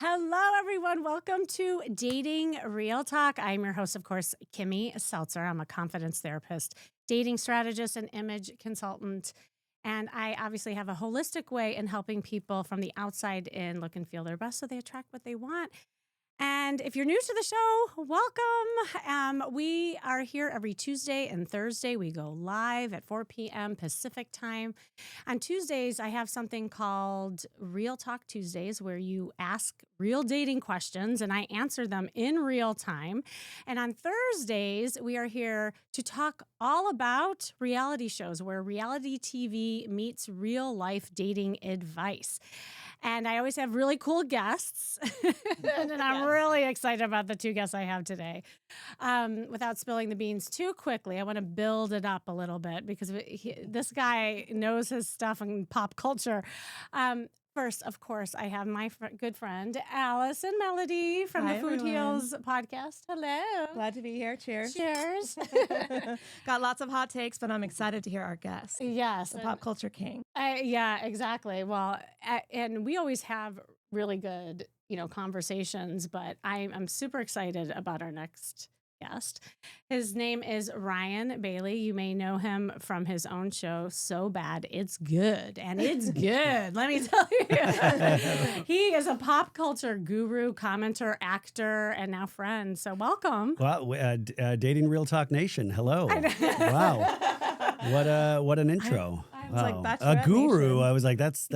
Hello, everyone. Welcome to Dating Real Talk. I'm your host, of course, Kimmy Seltzer. I'm a confidence therapist, dating strategist, and image consultant. And I obviously have a holistic way in helping people from the outside in look and feel their best so they attract what they want. And if you're new to the show, welcome. We are here every Tuesday and Thursday. We go live at 4 p.m. Pacific time. On Tuesdays, I have something called Real Talk Tuesdays, where you ask real dating questions and I answer them in real time. And on Thursdays, we are here to talk all about reality shows, where reality TV meets real life dating advice. And I always have really cool guests. And I'm really excited about the two guests I have today. Without spilling the beans too quickly, I want to build it up a little bit because this guy knows his stuff in pop culture. First, of course, I have my good friend, Allison Melody from the Food Heals podcast. Hello. Glad to be here. Cheers. Cheers. Got lots of hot takes, but I'm excited to hear our guest. Yes. The pop culture king. Yeah, exactly. Well, and we always have really good, conversations, but I'm super excited about our next guest. His name is Ryan Bailey. You may know him from his own show, So Bad It's Good. And it's good, let me tell you. He is a pop culture guru, commenter, actor, and now friend. So welcome. Wow, Dating Real Talk Nation. Hello. Wow. What an intro. I was like, wow. Bachelorette A guru. Nation. I was like, that's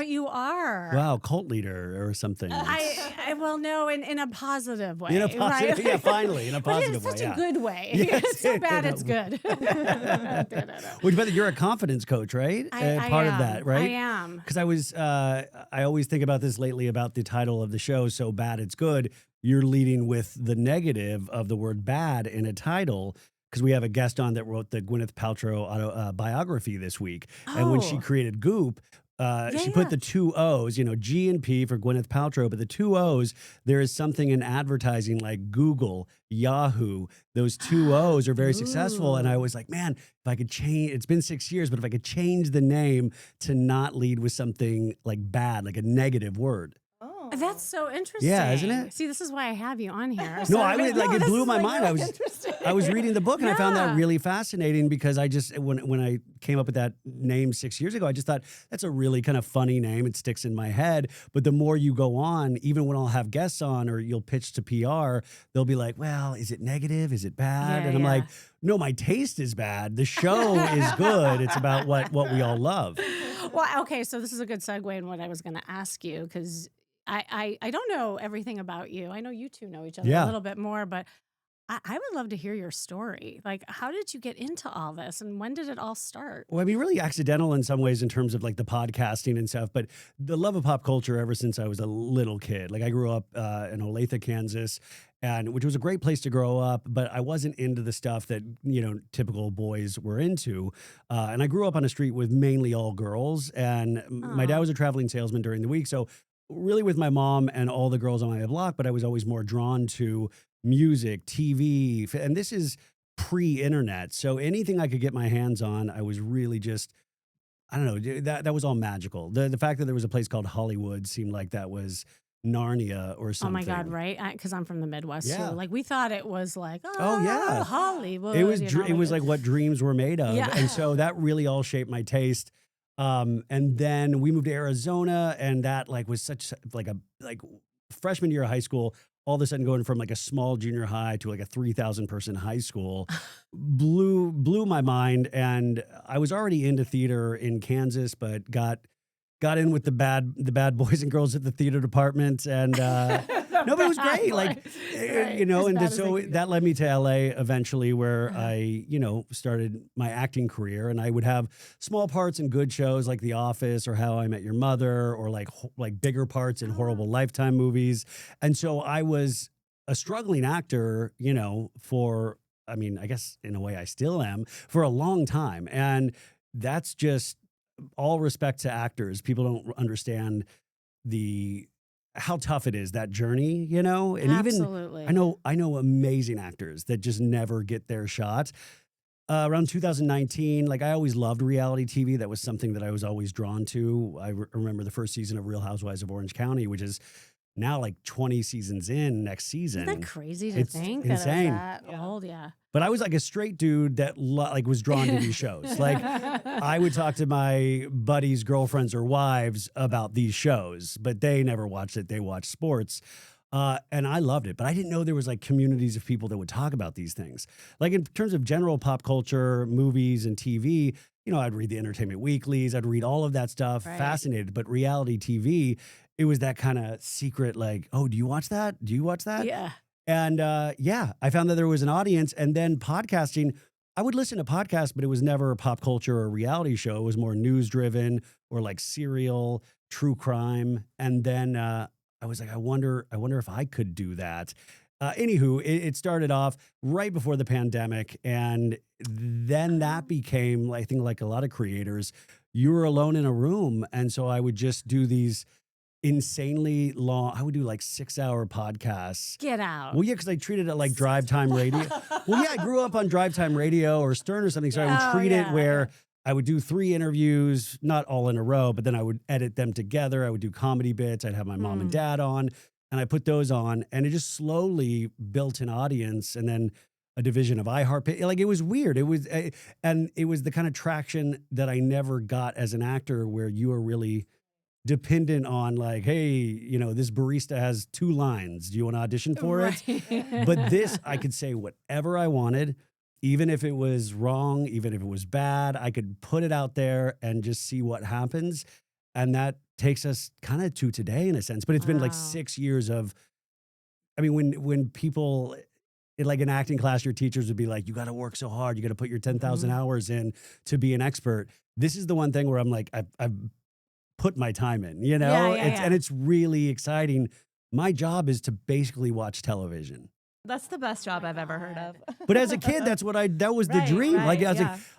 You are. wow, cult leader or something. I will know in a positive way. In a positive, right? yeah, finally, in a positive But it's way. such a good way. Yes. It's so bad, it's good. Well, but you're a confidence coach, right? I Part am. of that, right? I am. Because I always think about this lately about the title of the show, So Bad It's Good. You're leading with the negative of the word bad in a title. Because we have a guest on that wrote the Gwyneth Paltrow biography this week. And when she created Goop, she put the two O's, G and P for Gwyneth Paltrow, but the two O's, there is something in advertising like Google, Yahoo. Those two O's are very successful. And I was like, man, if I could change, it's been 6 years, but if I could change the name to not lead with something like bad, like a negative word. That's so interesting. Yeah, isn't it? See, this is why I have you on here. No, So it blew my mind. Really I was reading the book and I found that Yeah. really fascinating because I just when I came up with that name 6 years ago, I just thought that's a really kind of funny name. It sticks in my head. But the more you go on, even when I'll have guests on or you'll pitch to PR, they'll be like, "Well, is it negative? Is it bad?" Yeah, and I'm yeah. like, "No, my taste is bad. The show is good. It's about what we all love." Well, okay, so this is a good segue in what I was going to ask you because I don't know everything about you. I know you two know each other a Yeah. little bit more, but I would love to hear your story. Like, how did you get into all this and when did it all start? Well, I mean, really accidental in some ways in terms of like the podcasting and stuff, but the love of pop culture ever since I was a little kid. Like I grew up in Olathe, Kansas, which was a great place to grow up, but I wasn't into the stuff that, typical boys were into. And I grew up on a street with mainly all girls. And my dad was a traveling salesman during the week. So really with my mom and all the girls on my block, but I was always more drawn to music, TV, and this is pre-internet. So anything I could get my hands on, I was really just, I don't know, that was all magical. The fact that there was a place called Hollywood seemed like that was Narnia or Oh something. my God, right? Because I'm from the Midwest Yeah. too. Like we thought it was like, yeah. Hollywood. It was like what dreams were made of. Yeah. And so that really all shaped my taste. And then we moved to Arizona and that like was such like freshman year of high school, all of a sudden going from like a small junior high to like a 3,000 person high school blew my mind. And I was already into theater in Kansas, but got in with the bad boys and girls at the theater department. And no, but it was great. Like, Right. you know, As and bad as so they can that led me to LA eventually where I, started my acting career and I would have small parts in good shows like The Office or How I Met Your Mother or like bigger parts in horrible Lifetime movies. And so I was a struggling actor, I guess in a way I still am for a long time. And that's just all respect to actors. People don't understand how tough it is, that journey, and Absolutely. even I know amazing actors that just never get their shot. Around 2019, like I always loved reality TV. That was something that I was always drawn to. I remember the first season of Real Housewives of Orange County, which is now like 20 seasons in next season. Isn't that crazy to It's think insane. that I'm that old? Yeah. But I was like a straight dude that like was drawn to these shows. Like I would talk to my buddies' girlfriends or wives about these shows, but they never watched it. They watched sports. And I loved it, but I didn't know there was like communities of people that would talk about these things. Like in terms of general pop culture, movies and TV, I'd read the Entertainment Weeklies, I'd read all of that stuff, Right. fascinated. But reality TV, it was that kind of secret, like, oh, do you watch that? Do you watch that? Yeah. And I found that there was an audience. And then podcasting, I would listen to podcasts, but it was never a pop culture or reality show. It was more news driven or like serial, true crime. And then I was like, I wonder if I could do that. Anywho, it started off right before the pandemic. And then that became, I think, like a lot of creators, you were alone in a room. And so I would just do these insanely long, I would do like 6-hour podcasts. Get out. Well, yeah, because I treated it like drive time radio. Well, yeah, I grew up on drive time radio or Stern or something. So I would treat it where I would do 3 interviews, not all in a row, but then I would edit them together. I would do comedy bits. I'd have my mom and dad on, and I put those on, and it just slowly built an audience, and then a division of iHeart. Like it was weird. It was, and it was the kind of traction that I never got as an actor, where you are really dependent on like, hey, this barista has 2 lines. Do you want to audition for it? But this, I could say whatever I wanted, even if it was wrong, even if it was bad, I could put it out there and just see what happens. And that takes us kind of to today in a sense. But it's been like 6 years of, I mean, when people in like an acting class, your teachers would be like, you got to work so hard. You got to put your 10,000 hours in to be an expert. This is the one thing where I'm like, I've put my time in, and it's really exciting. My job is to basically watch television. That's the best job I've ever heard of. But as a kid, that was the dream. Right,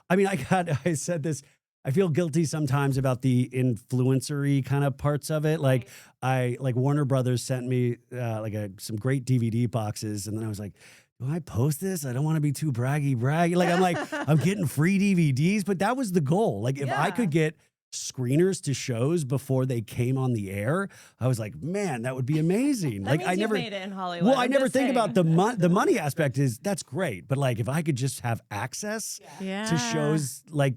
like, I said this, I feel guilty sometimes about the influencery kind of parts of it. Like Warner Brothers sent me some great DVD boxes. And then I was like, do I post this? I don't want to be too braggy. Like, I'm getting free DVDs, but that was the goal. Like if I could get screeners to shows before they came on the air, I was like, man, that would be amazing. That like means I never made it in Hollywood. Well, I never think about the money aspect. That's great, but like if I could just have access to shows, like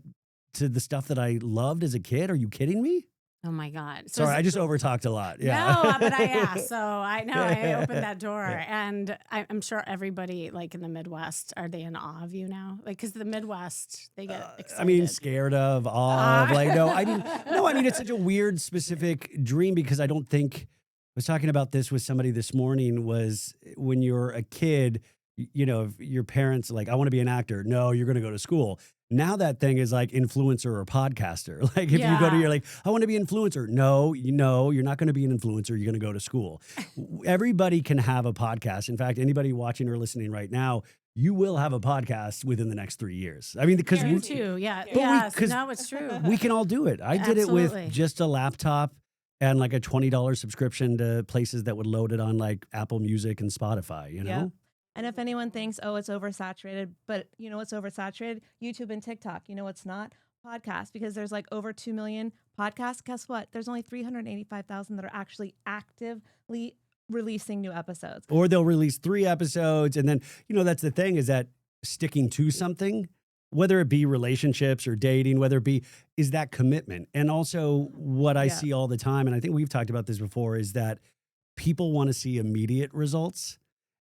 to the stuff that I loved as a kid, are you kidding me? Oh my God. Sorry, I just overtalked a lot. Yeah. No, but I asked. So I know I opened that door. And I'm sure everybody like in the Midwest, are they in awe of you now? Like, because the Midwest, they get excited. I mean, scared of, awe of, like, no, I mean, it's such a weird, specific dream because I don't think, I was talking about this with somebody this morning, was when you're a kid, if your parents are like, I want to be an actor. No, you're going to go to school. Now that thing is like influencer or podcaster. Like if you go to, you're like, I want to be an influencer. No, you're not going to be an influencer. You're going to go to school. Everybody can have a podcast. In fact, anybody watching or listening right now, you will have a podcast within the next 3 years. I mean, because you too. Yeah. No, it's true. We can all do it. I did it with just a laptop and like a $20 subscription to places that would load it on like Apple Music and Spotify, Yeah. And if anyone thinks, oh, it's oversaturated, but what's oversaturated? YouTube and TikTok. What's not? Podcasts, because there's like over 2 million podcasts. Guess what? There's only 385,000 that are actually actively releasing new episodes. Or they'll release 3 episodes. And then, that's the thing, is that sticking to something, whether it be relationships or dating, whether it be, is that commitment. And also what I see all the time, and I think we've talked about this before, is that people want to see immediate results.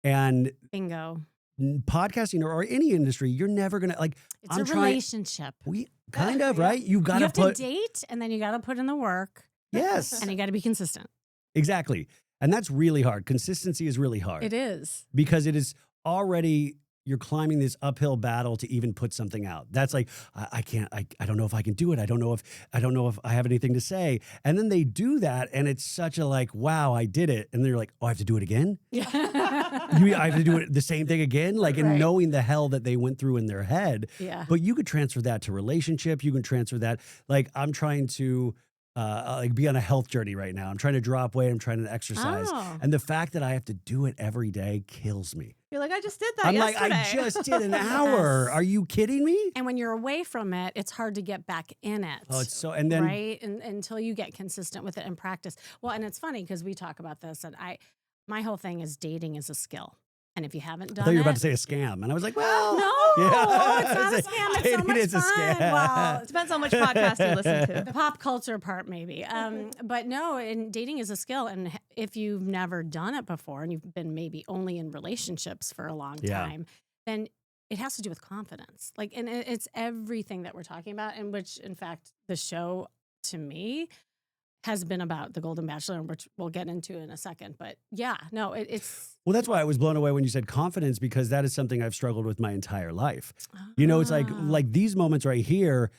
And bingo. Podcasting or any industry, you're never gonna like. It's a relationship. Right? You have to date, and then you got to put in the work. Yes, and you got to be consistent. Exactly, and that's really hard. Consistency is really hard. It is, because it is already, you're climbing this uphill battle to even put something out. That's like, I can't, I don't know if I can do it. I don't know if I have anything to say. And then they do that, and it's such a like, wow, I did it. And they're like, oh, I have to do it again? I have to do it the same thing again? Like, and knowing the hell that they went through in their head. Yeah. But you could transfer that to relationship. You can transfer that. Like, I'm trying to be on a health journey right now. I'm trying to drop weight. I'm trying to exercise. And the fact that I have to do it every day kills me. You're like, I just did that I'm yesterday. like, I just did an hour. Yes. Are you kidding me? And when you're away from it, it's hard to get back in it. Oh, it's so, and then right? And until you get consistent with it and practice. Well, and it's funny because we talk about this, and my whole thing is dating is a skill. And if you haven't I done thought you were about it, to say a scam, and I was like, well, no, yeah. it's not a scam. It's so Dating much is a fun. scam. Well, It depends how much podcast you listen to. the pop culture part maybe. But no, and dating is a skill. And if you've never done it before and you've been maybe only in relationships for a long Yeah. time, then it has to do with confidence. Like, and it's everything that we're talking about, and which, in fact, the show to me has been about the Golden Bachelor, which we'll get into in a second. But yeah, no, it's. Well, that's why I was blown away when you said confidence, because that is something I've struggled with my entire life. You know, it's Ah. like these moments right here.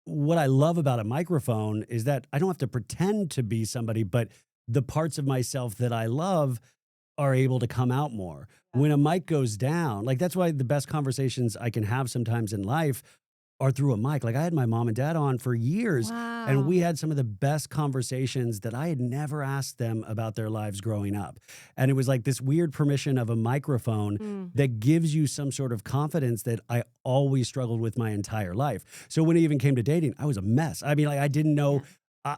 What I love about a microphone is that I don't have to pretend to be somebody, but the parts of myself that I love are able to come out more. When a mic goes down, like that's why the best conversations I can have sometimes in life are through a mic. Like I had my mom and dad on for years, Wow. and we had some of the best conversations that I had never asked them about their lives growing up. And it was like this weird permission of a microphone that gives you some sort of confidence that I always struggled with my entire life. So when it even came to dating, I was a mess. I mean, like I didn't know.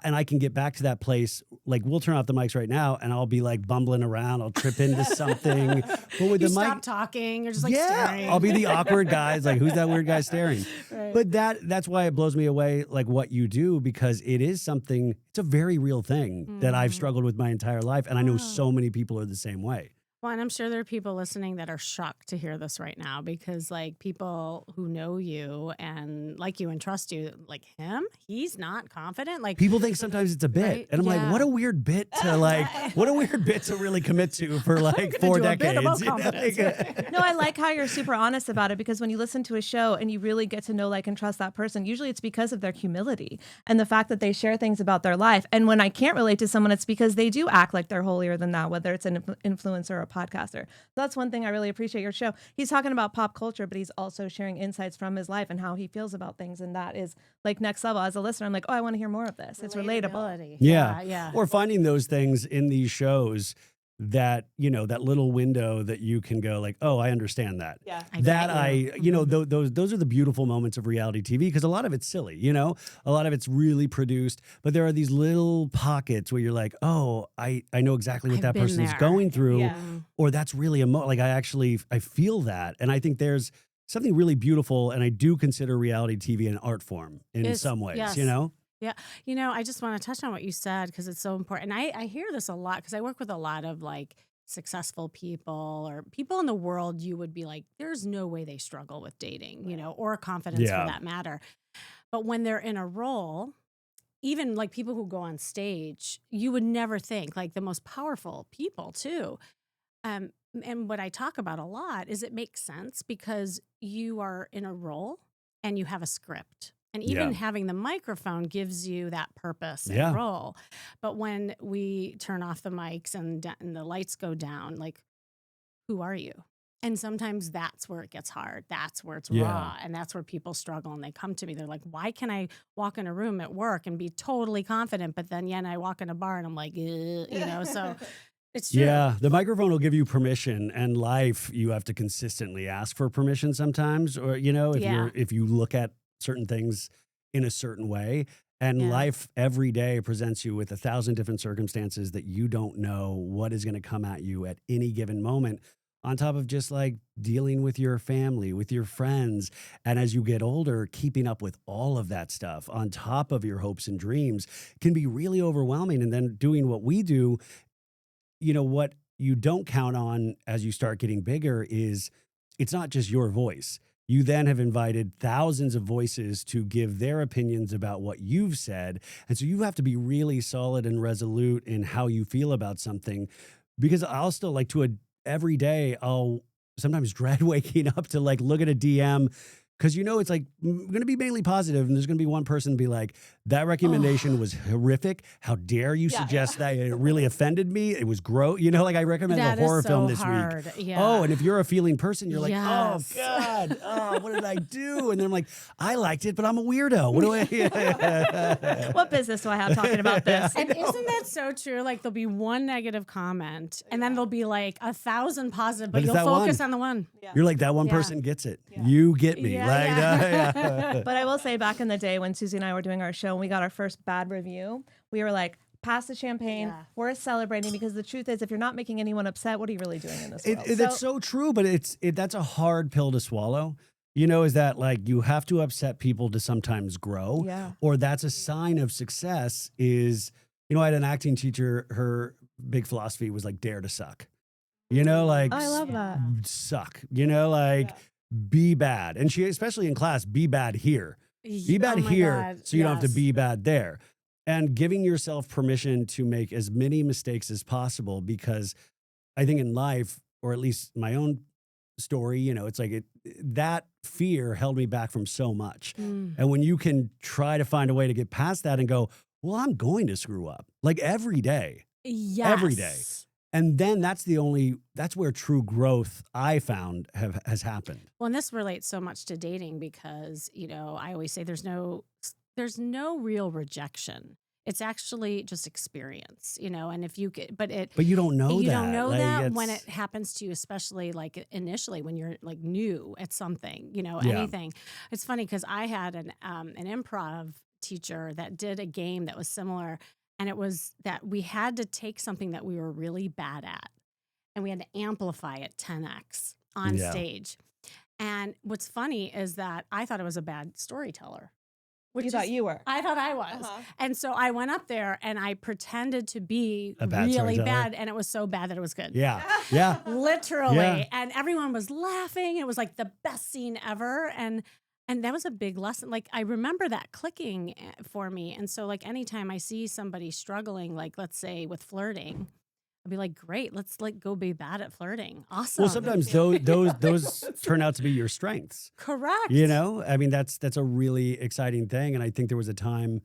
And I can get back to that place. Like we'll turn off the mics right now, and I'll be like bumbling around. I'll trip into something. But with You the stop mic, talking. You're just like yeah, staring. I'll be the awkward guy. It's like, who's that weird guy staring? Right. But that's why it blows me away, like what you do, because it is something. It's a very real thing that I've struggled with my entire life, and I know so many people are the same way. Well, and I'm sure there are people listening that are shocked to hear this right now because, like, people who know you and like you and trust you, like him, he's not confident. Like, People think sometimes it's a bit, Right? and I'm like, Yeah. what a weird bit to what a weird bit to really commit to for like 4 do a bit about decades. You know, confidence. like, No, I like how you're super honest about it, because when you listen to a show and you really get to know, like, and trust that person, usually it's because of their humility and the fact that they share things about their life. And when I can't relate to someone, it's because they do act like they're holier than thou, whether it's an influencer or a podcaster. So that's one thing I really appreciate your show. He's talking about pop culture, but he's also sharing insights from his life and how he feels about things. And that is like next level. As a listener, I'm like, oh, I want to hear more of this. It's relatable. relatability. Yeah. Yeah. Or finding those things in these shows that, you know, that little window that you can go like, oh, I understand that. Yeah. Those are the beautiful moments of reality TV, because a lot of it's silly, you know, a lot of it's really produced, but there are these little pockets where you're like, oh, I know exactly what I've that been person's there. going through, Yeah. or that's really like I feel that. And I think there's something really beautiful, and I do consider reality TV an art form in Yes, some ways, yes. you know? Yeah. You know, I just want to touch on what you said because it's so important. And I hear this a lot because I work with a lot of like successful people or people in the world you would be like, there's no way they struggle with dating, you know, or confidence Yeah. for that matter. But when they're in a role, even like people who go on stage, you would never think, like the most powerful people too. And what I talk about a lot is it makes sense because you are in a role and you have a script. And even Yeah. having the microphone gives you that purpose and Yeah. role. But when we turn off the mics and the lights go down, like, who are you? And sometimes that's where it gets hard. That's where it's Yeah. raw. And that's where people struggle. And they come to me. They're like, why can I walk in a room at work and be totally confident? But then, I walk in a bar and I'm like, you know, so it's true. Yeah, the microphone will give you permission, and life, you have to consistently ask for permission sometimes, or you know, if you look at certain things in a certain way, and Yeah. life every day presents you with 1,000 different circumstances that you don't know what is going to come at you at any given moment, on top of just like dealing with your family, with your friends, and as you get older, keeping up with all of that stuff on top of your hopes and dreams can be really overwhelming. And then doing what we do, you know, what you don't count on as you start getting bigger is it's not just your voice. You then have invited thousands of voices to give their opinions about what you've said. And so you have to be really solid and resolute in how you feel about something, because I'll still like every day, I'll sometimes dread waking up to like look at a DM Because it's like going to be mainly positive, and there's going to be one person be like, "That recommendation was horrific. How dare you suggest that? It really offended me. It was gross." Like I recommended That a horror is so film this hard. week. Yeah. Oh, and if you're a feeling person, you're like, Yes. "Oh God, oh, what did I do?" And then I'm like, "I liked it, but I'm a weirdo. What do I?" What business do I have talking about this? And isn't that so true? Like there'll be one negative comment, and then there'll be like 1,000 positive, but But it's you'll that focus one. on the one. You're like, that one Yeah. person gets it. You get me. Yeah, Like, yeah. But I will say, back in the day when Susie and I were doing our show and we got our first bad review, we were like, pass the champagne. Yeah. We're celebrating, because the truth is, if you're not making anyone upset, what are you really doing in this world? That's so true, but that's a hard pill to swallow. Is that like you have to upset people to sometimes grow, or that's a sign of success. I had an acting teacher. Her big philosophy was like, dare to suck. Like I love that. suck. Be bad, and she, especially in class, be bad here. Be bad Oh my here, God, so you don't have to yes. be bad there. And giving yourself permission to make as many mistakes as possible, because I think in life, or at least my own story, it's like that fear held me back from so much. And when you can try to find a way to get past that and go, well, I'm going to screw up like every day, Yes. every day. And then that's where true growth I found has happened. Well, and this relates so much to dating because, I always say there's no real rejection. It's actually just experience, and if you get, but you don't know you that. don't know Like, that when it happens to you, especially like initially when you're like new at something, anything. It's funny because I had an improv teacher that did a game that was similar, and it was that we had to take something that we were really bad at, and we had to amplify it 10x on stage. And what's funny is that I thought I was a bad storyteller. You thought you were. I thought I was. And so I went up there and I pretended to be A bad really storyteller. bad. And it was so bad that it was good. Yeah. Yeah. Literally. Yeah. And everyone was laughing. It was like the best scene ever. And that was a big lesson. Like I remember that clicking for me. And so like anytime I see somebody struggling, like let's say with flirting, I'd be like, great, let's like go be bad at flirting. Awesome. Well, sometimes those turn out to be your strengths. Correct. I mean, that's a really exciting thing. And I think there was a time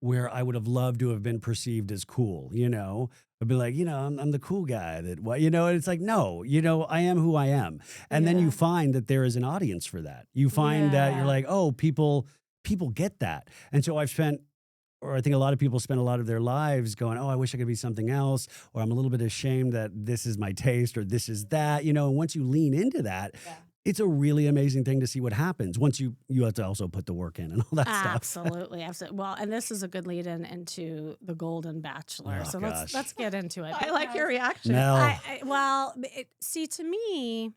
where I would have loved to have been perceived as cool, I'd be like, I'm the cool guy that, and it's like, no, I am who I am. And then you find that there is an audience for that. You find that you're like, oh, people get that. And so I think a lot of people spend a lot of their lives going, oh, I wish I could be something else, or I'm a little bit ashamed that this is my taste or this is that, and once you lean into that, it's a really amazing thing to see what happens. Once you have to also put the work in and all that stuff. Absolutely. Well, and this is a good lead in into the Golden Bachelor. Oh, so gosh. let's get into it. I like your reaction. Mel. See, to me,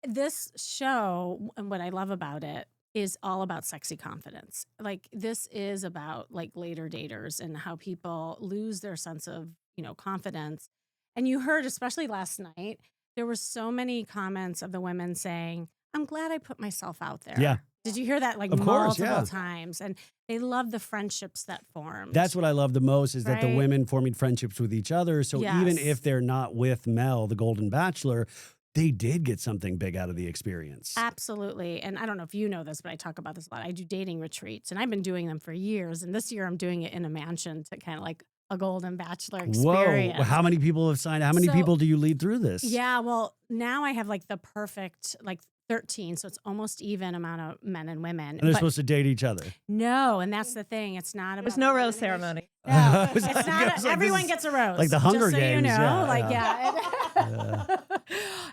this show and what I love about it is all about sexy confidence. Like this is about like later daters and how people lose their sense of, confidence. And you heard, especially last night, there were so many comments of the women saying, I'm glad I put myself out there. Yeah. Did you hear that like Of course, multiple times? And they love the friendships that formed. That's what I love the most is that the Right. women forming friendships with each other. So even Yes. if they're not with Mel, the Golden Bachelor, they did get something big out of the experience. Absolutely. And I don't know if you know this, but I talk about this a lot. I do dating retreats and I've been doing them for years. And this year I'm doing it in a mansion to kind of like a Golden Bachelor experience. Whoa. How many people have signed? How many So- people do you lead through this? Yeah, well, now I have like the perfect, like 13, so it's almost even amount of men and women. And they're But supposed to date each other. no, and that's the thing. It's not about There's no rose ceremony. No, It's it's like- not. it's like Everyone this- gets a rose. like the Hunger just so Games, You know, yeah, like yeah.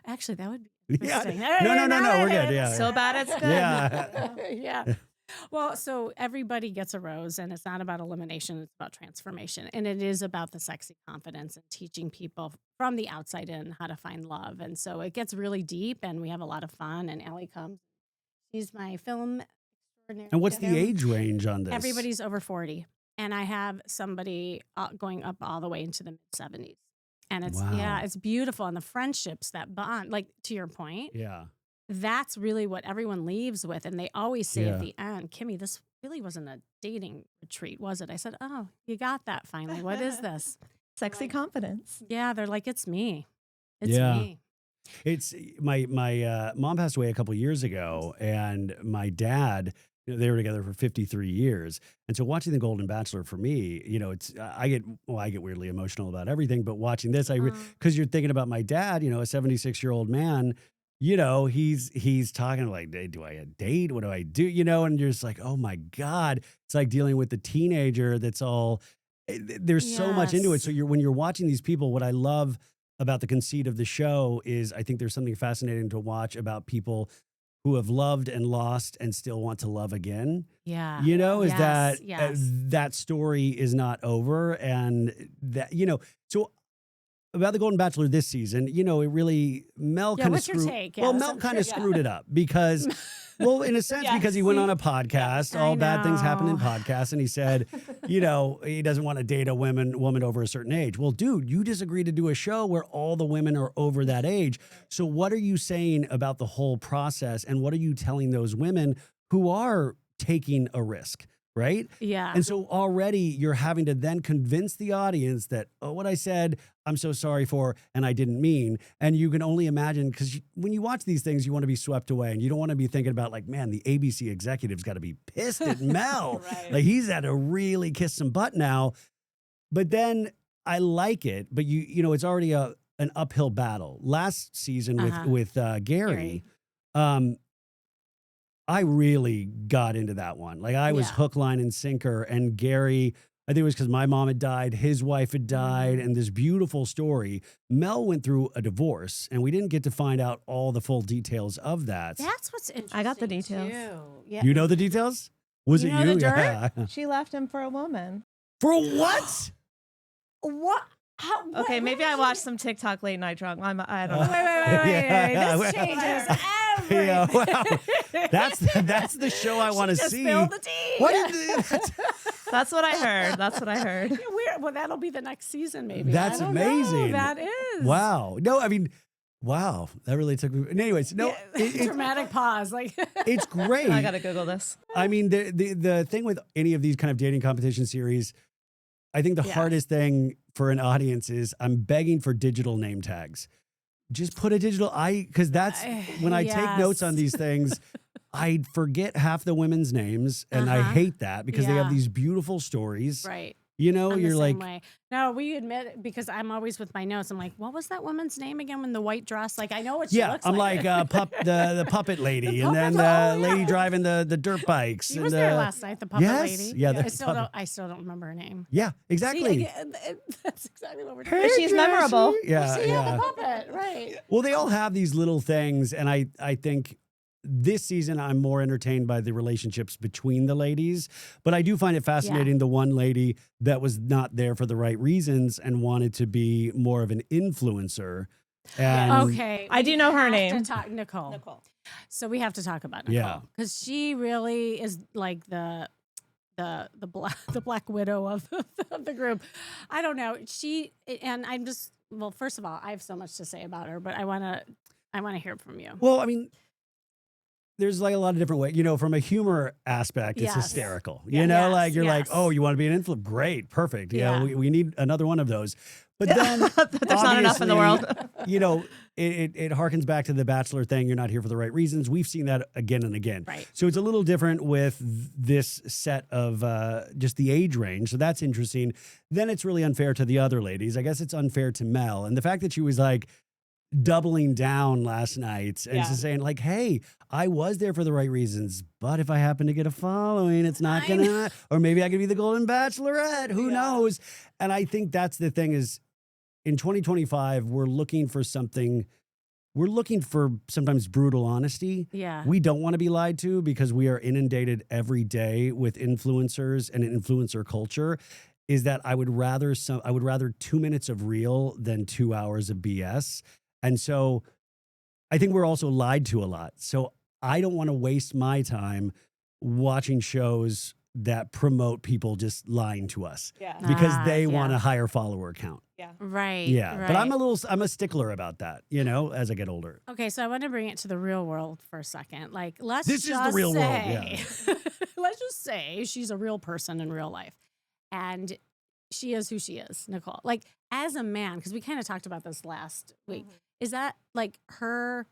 Actually, that would be Yeah. interesting. No, we're good. Yeah. So bad it's good. Yeah. Yeah. Well, so everybody gets a rose, and it's not about elimination, it's about transformation. And it is about the sexy confidence and teaching people from the outside in how to find love. And so it gets really deep, and we have a lot of fun. And Allie comes. She's my film extraordinary. And what's the age range on this? Everybody's over 40. And I have somebody going up all the way into the mid-70s. And it's, Wow. it's beautiful. And the friendships that bond, like to your point, Yeah. that's really what everyone leaves with. And they always say Yeah. at the end, Kimmy, this really wasn't a dating retreat, was it? I said, oh, you got that finally. What is this? Sexy confidence. Yeah, they're like, it's me. It's Yeah. me. It's my mom passed away a couple years ago, and my dad, they were together for 53 years. And so watching The Golden Bachelor for me, it's I get weirdly emotional about everything, but watching this, because you're thinking about my dad, a 76-year-old man, he's talking like, "Hey, do I date? What do I do?" And you're just like, oh my God, it's like dealing with the teenager that's all. There's so much into it. Yes. So when you're watching these people, what I love about the conceit of the show is I think there's something fascinating to watch about people who have loved and lost and still want to love again. Yeah. Is that Yes. that story is not over, and that so about the Golden Bachelor this season, it really Mel Yeah, kind of what's your screwed. take? Well, Yes, Mel I'm kind of sure- screwed it up because, well, in a sense, because he went on a podcast. I All bad things happen in know. podcasts, and he said, he doesn't want to date a woman over a certain age. Well, dude, you just agreed to do a show where all the women are over that age. So what are you saying about the whole process, and what are you telling those women who are taking a risk? Right. Yeah. And so already you're having to then convince the audience that, oh, what I said, I'm so sorry for, and I didn't mean. And you can only imagine, because when you watch these things, you want to be swept away, and you don't want to be thinking about like, man, the ABC executive's got to be pissed at Mel. Right. Like he's had to really kiss some butt now. But then I like it, but it's already an uphill battle. Last season with Gary. I really got into that one. Like I was Yeah. hook, line, and sinker. And Gary, I think it was because my mom had died, his wife had died, and this beautiful story. Mel went through a divorce, and we didn't get to find out all the full details of that. That's what's interesting. I got the details. Too. Yeah. You know the details? Was You it know you? the dirt? Yeah. She left him for a woman. For what? What? How, Okay, maybe I watched some TikTok late night drunk. I don't know. Wait. Yeah. This changes everything. Yeah, wow. That's the show I want to Just see. spill the tea. What is it? That's what I heard. That's what I heard. Well, that'll be the next season, maybe. That's I don't know. amazing. That is. Wow. No, I mean, wow. That really took me. Anyways, no, Dramatic pause. Like it's great. I gotta Google this. I mean, the thing with any of these kind of dating competition series, I think the Yeah. hardest thing for an audience is I'm begging for digital name tags. Just put a digital because that's when I take notes on these things, I forget half the women's names, and I hate that because they have Yeah. these beautiful stories. right. You I'm you're the like, same way. No, we admit it because I'm always with my notes. I'm like, what was that woman's name again? When the white dress, like I know what she yeah, looks I'm like. like the puppet lady, The and then puppet- the oh, yeah. lady driving the dirt bikes. She and was there last night. The puppet Yes, lady. yeah, the I still don't remember her name. Yeah, See, exactly. that's exactly what we're doing. But she's memorable. Yeah, See, yeah. the puppet, right? Well, they all have these little things, and I think this season I'm more entertained by the relationships between the ladies, but I do find it fascinating the one lady that was not there for the right reasons and wanted to be more of an influencer. And Okay. I do know her we have name. to talk, Nicole. Nicole. So we have to talk about Yeah. Nicole because she really is like the black widow of the group. I don't know. Well, first of all, I have so much to say about her, but I want to hear from you. Well, I mean, there's like a lot of different ways, from a humor aspect, it's Yes. hysterical, Yes, like you're like, yes. oh, you want to be an influencer? Great. Perfect. Yeah. We need another one of those. But then There's not enough in the world. it harkens back to the Bachelor thing. You're not here for the right reasons. We've seen that again and again. Right. So it's a little different with this set of just the age range. So that's interesting. Then it's really unfair to the other ladies. I guess it's unfair to Mel. And the fact that she was like doubling down last night and just saying like, hey, I was there for the right reasons, but if I happen to get a following, it's not gonna, or maybe I could be the Golden Bachelorette. Who knows? And I think that's the thing is in 2025, we're looking for something. We're looking for sometimes brutal honesty. Yeah. We don't want to be lied to because we are inundated every day with influencers and influencer culture. Is that I would rather 2 minutes of real than 2 hours of BS. And so I think we're also lied to a lot. So I don't want to waste my time watching shows that promote people just lying to us because they want a higher follower count. Right. Yeah. Right. But I'm a stickler about that, as I get older. Okay, so I want to bring it to the real world for a second. Like, let's This is just the real world, say, let's just say she's a real person in real life, and she is who she is, Nicole. Like as a man, because we kind of talked about this last week, is that like her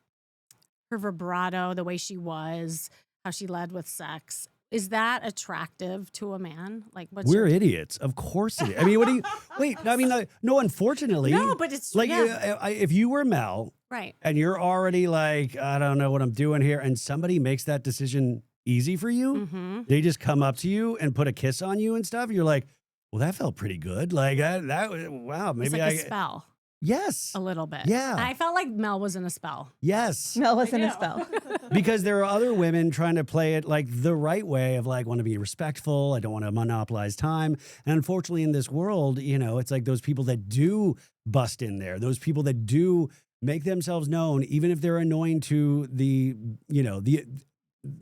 vibrato, the way she was, how she led with sex? Is that attractive to a man? Like, we're idiots. Of course it is. I mean, what do you, wait, I mean, no, unfortunately. No, but it's like, if you were Mel. Right. And you're already like, I don't know what I'm doing here. And somebody makes that decision easy for you. They just come up to you and put a kiss on you and stuff. You're like, well, that felt pretty good. Like that wow. Maybe it's like a spell. Yes. A little bit. Yeah. I felt like Mel was in a spell. Yes. Mel was in a spell. Because there are other women trying to play it like the right way of like, want to be respectful. I don't want to monopolize time. And unfortunately in this world, it's like those people that do bust in there, those people that do make themselves known, even if they're annoying to the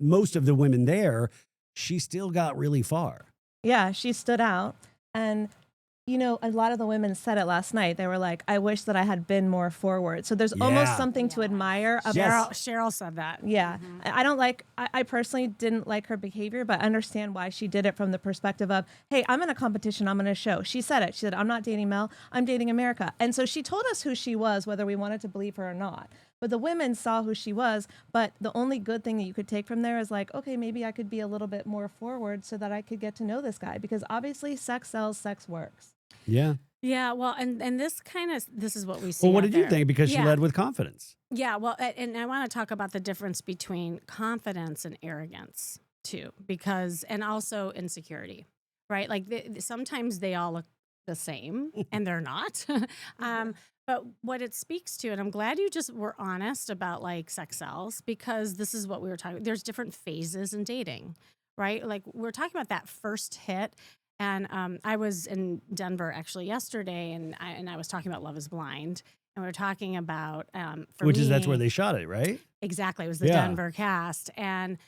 most of the women there, she still got really far. Yeah, she stood out. And a lot of the women said it last night. They were like, I wish that I had been more forward. So there's almost something to admire about Cheryl said that. Yeah. I personally didn't like her behavior, but understand why she did it from the perspective of, hey, I'm in a competition, I'm in a show. She said it. She said, I'm not dating Mel, I'm dating America. And so she told us who she was, whether we wanted to believe her or not. But the women saw who she was. But the only good thing that you could take from there is like, okay, maybe I could be a little bit more forward so that I could get to know this guy. Because obviously sex sells, sex works. Yeah. Yeah. Well, and this is what we see. Well, what did you think? Because she led with confidence. Yeah. Well, and I want to talk about the difference between confidence and arrogance too, and also insecurity, right? Like sometimes they all look the same and they're not. But what it speaks to, and I'm glad you just were honest about like sex sells, because this is what we were talking about. There's different phases in dating, right? Like we're talking about that first hit. And I was in Denver actually yesterday, and I was talking about Love is Blind, and we were talking about that's where they shot it, right? Exactly, it was the Denver cast, and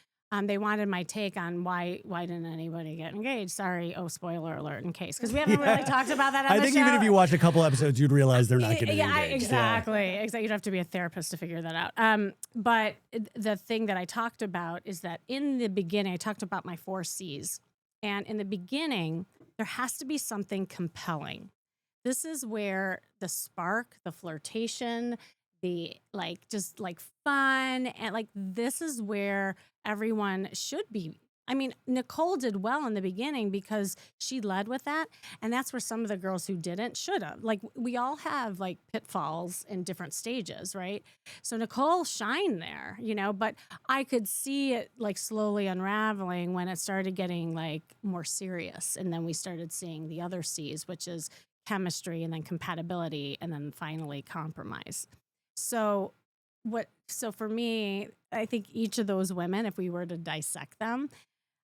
they wanted my take on why didn't anybody get engaged? Sorry, spoiler alert, in case, because we haven't really talked about that. I think even if you watch a couple episodes, you'd realize they're not getting engaged. Yeah, exactly. You'd have to be a therapist to figure that out. But the thing that I talked about is that in the beginning, I talked about my 4 C's. And in the beginning, there has to be something compelling. This is where the spark, the flirtation, the just fun, and this is where everyone should be. I mean, Nicole did well in the beginning because she led with that. And that's where some of the girls who didn't should have. Like, we all have pitfalls in different stages, right? So Nicole shined there, but I could see it slowly unraveling when it started getting more serious. And then we started seeing the other C's, which is chemistry and then compatibility and then finally compromise. So for me, I think each of those women, if we were to dissect them,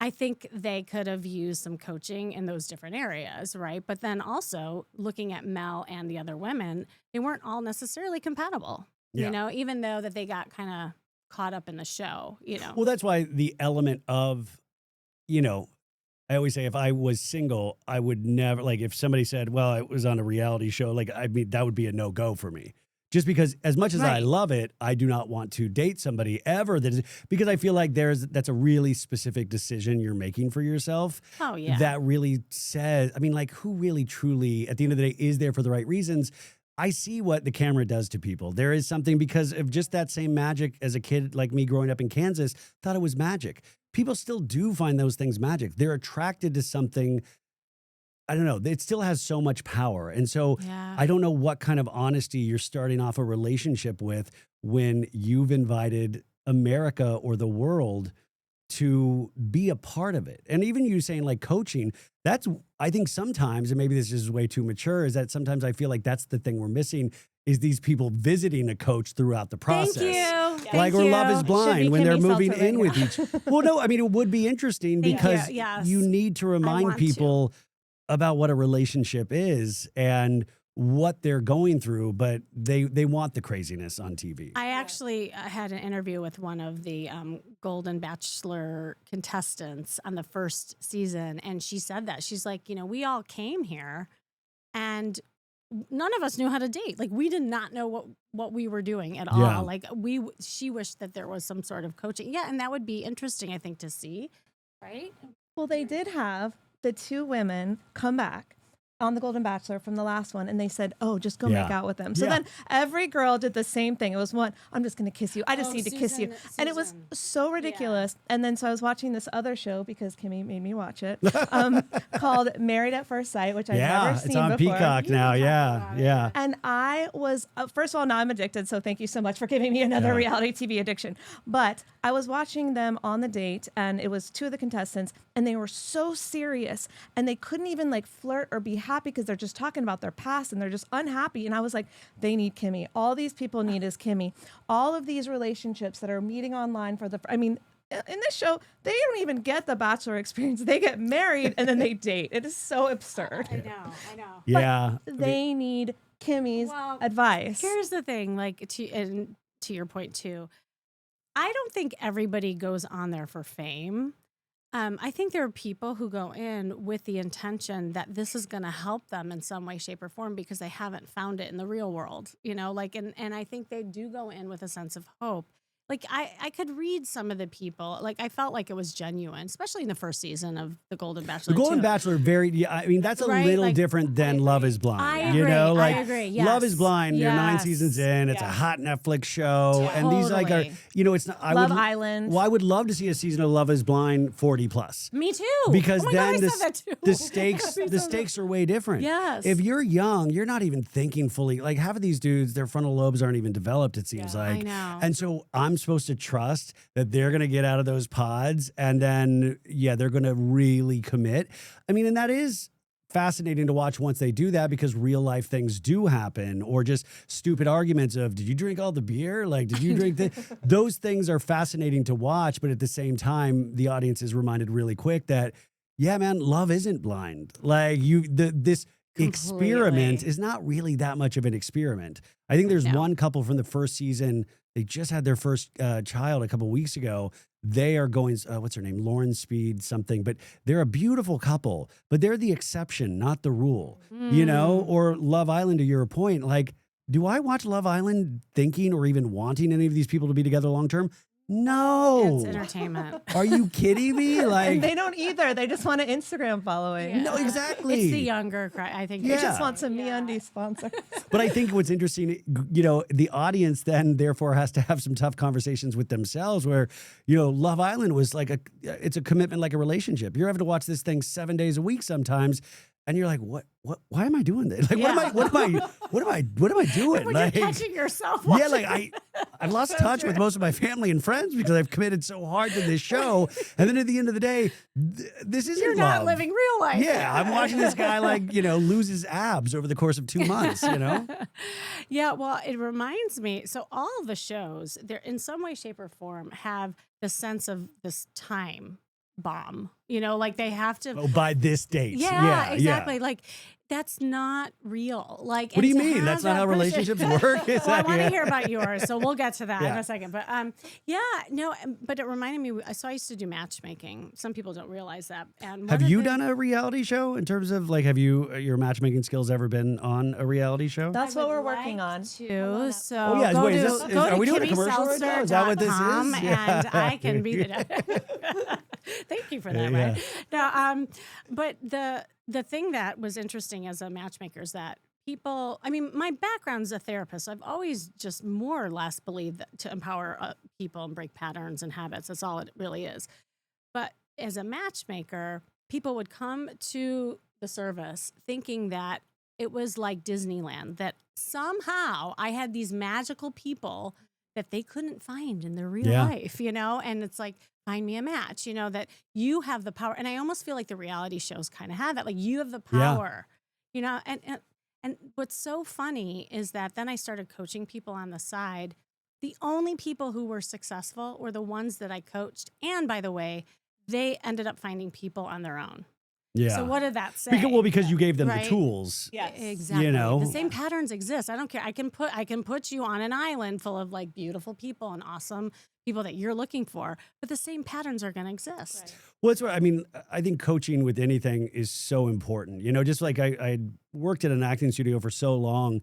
I think they could have used some coaching in those different areas, right? But then also looking at Mel and the other women, they weren't all necessarily compatible, even though that they got kind of caught up in the show, Well, that's why the element of, I always say if I was single, I would never, if somebody said, well, I was on a reality show, that would be a no-go for me. Just because as much as I love it, I do not want to date somebody ever because I feel like that's a really specific decision you're making for yourself. Oh, yeah. That really says, who really truly at the end of the day is there for the right reasons? I see what the camera does to people. There is something because of just that same magic as a kid like me growing up in Kansas, thought it was magic. People still do find those things magic. They're attracted to something. I don't know. It still has so much power. And so I don't know what kind of honesty you're starting off a relationship with when you've invited America or the world to be a part of it. And even you saying coaching, I think sometimes, and maybe this is way too mature, is that sometimes I feel like that's the thing we're missing is these people visiting a coach throughout the process. Thank you. Or Love is Blind when they're moving Seltzer in with each. Well, no, it would be interesting because you need to remind people about what a relationship is and what they're going through, but they want the craziness on TV. I actually had an interview with one of the Golden Bachelor contestants on the first season, and she said that. She's like, we all came here and none of us knew how to date. We did not know what we were doing at all. She wished that there was some sort of coaching. Yeah, and that would be interesting, I think, to see, right? Well, they did have the 2 women come back on the Golden Bachelor from the last one, and they said, "Oh, just go make Yeah. out with him." So Yeah. then every girl did the same thing. It was one, "I'm just going to kiss you. I just Oh, need to kiss you," and it was Susan. so ridiculous. And then so I was watching this other show because Kimmy made me watch it, called Married at First Sight, which I've never seen it's on before. Peacock now. Yeah, yeah. And I was, first of all, now I'm addicted. So thank you so much for giving me another reality TV addiction. But I was watching them on the date, and it was two of the contestants, and they were so serious, and they couldn't even like flirt or be happy because they're just talking about their past and they're just unhappy. And I was like, they need Kimmy. All these people need is Kimmy. All of these relationships that are meeting online for I mean, in this show, they don't even get the Bachelor experience. They get married and then they date. It is so absurd. I know. Yeah. They need Kimmy's Well, advice. Here's the thing, like to your point too, I don't think everybody goes on there for fame. I think there are people who go in with the intention that this is going to help them in some way, shape, or form because they haven't found it in the real world, like, and I think they do go in with a sense of hope. Like I could read some of the people, like I felt like it was genuine, especially in the first season of the Golden Bachelor. The Golden too. Bachelor, I mean, that's a Right? little Like, different than Love is Blind. I You agree, know, like I agree, Love is yes, Blind, you're 9 yes, seasons in, it's a yes. hot Netflix show. And these like are, Totally. it's not, Love Island. Well, I would love to see a season of Love is Blind 40 plus. Me too. Because oh my then God, I said that too. the stakes are way different. Yes. If you're young, you're not even thinking fully. Like half of these dudes, their frontal lobes aren't even developed, it seems like. I know. And so I'm supposed to trust that they're going to get out of those pods and then, they're going to really commit. I mean, and that is fascinating to watch once they do that because real life things do happen or just stupid arguments of, did you drink all the beer? Like, did you drink those things are fascinating to watch. But at the same time, the audience is reminded really quick that, yeah, man, love isn't blind. Like this experiment is not really that much of an experiment. I think there's one couple from the first season. They just had their first child a couple weeks ago. They are going, what's her name? Lauren Speed something, but they're a beautiful couple, but they're the exception, not the rule, or Love Island, to your point. Like, do I watch Love Island thinking or even wanting any of these people to be together long term? No. It's entertainment. Are you kidding me? Like, And they don't either. They just want an Instagram following. no, exactly. It's the younger crowd, I think. They just want some MeUndies sponsor. But I think what's interesting, the audience then therefore has to have some tough conversations with themselves where, Love Island was like it's a commitment like a relationship. You're having to watch this thing 7 days a week sometimes. And you're like, why am I doing this? Like, what am I doing? When Like, you're catching yourself. yeah, like I've lost touch with most of my family and friends because I've committed so hard to this show. And then at the end of the day, this isn't You're love. not living real life. Yeah, I'm watching this guy lose his abs over the course of 2 months, Yeah, well, it reminds me. So all of the shows, they're in some way, shape, or form have the sense of this time bomb. Like they have to. Oh, by this date. Yeah, exactly. Like that's not real. Like, what do you mean? That's not how relationships work. Well, I want to hear about yours, so we'll get to that in Yeah. a second. But but it reminded me. So I used to do matchmaking. Some people don't realize that. And Have you done a reality show in terms of like, have your matchmaking skills ever been on a reality show? That's what we're working on. Too. So Oh, yeah. go Wait, to are we doing a commercial right now? Is that what this is? And I can be the. Thank you for that. Yeah. Right now, but the thing that was interesting as a matchmaker is that people. I mean, my background's a therapist. So I've always just more or less believed that to empower people and break patterns and habits. That's all it really is. But as a matchmaker, people would come to the service thinking that it was like Disneyland, that somehow I had these magical people that they couldn't find in their real life, and it's like, find me a match, that you have the power. And I almost feel like the reality shows kind of have that, like you have the power, and what's so funny is that then I started coaching people on the side. The only people who were successful were the ones that I coached. And by the way, they ended up finding people on their own. Yeah. So what did that say? Because you gave them the Right? tools. Yes. Exactly. You know? The same patterns exist. I don't care. I can put you on an island full of like beautiful people and awesome people that you're looking for, but the same patterns are going to exist. Right. Well, that's what I mean. I think coaching with anything is so important. Just like I worked at an acting studio for so long.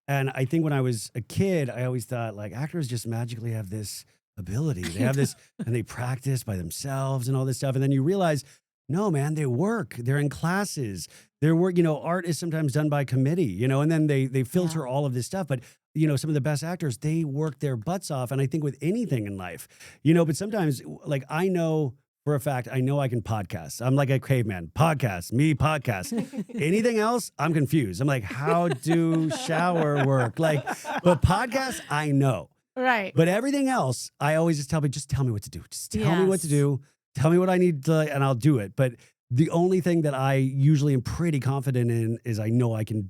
And I think when I was a kid, I always thought like actors just magically have this ability. They have this and they practice by themselves and all this stuff. And then you realize, No, man, they work. They're in classes. Their work, art is sometimes done by committee, and then they filter all of this stuff. But some of the best actors, they work their butts off. And I think with anything in life, but sometimes like I know for a fact, I know I can podcast. I'm like a caveman. Podcast, me podcast. Anything else, I'm confused. I'm like, how do shower work? Like, but podcast, I know. Right. But everything else, I always just tell me, just tell me what to do. Just tell me what to do. Tell me what I need to, and I'll do it. But the only thing that I usually am pretty confident in is I know I can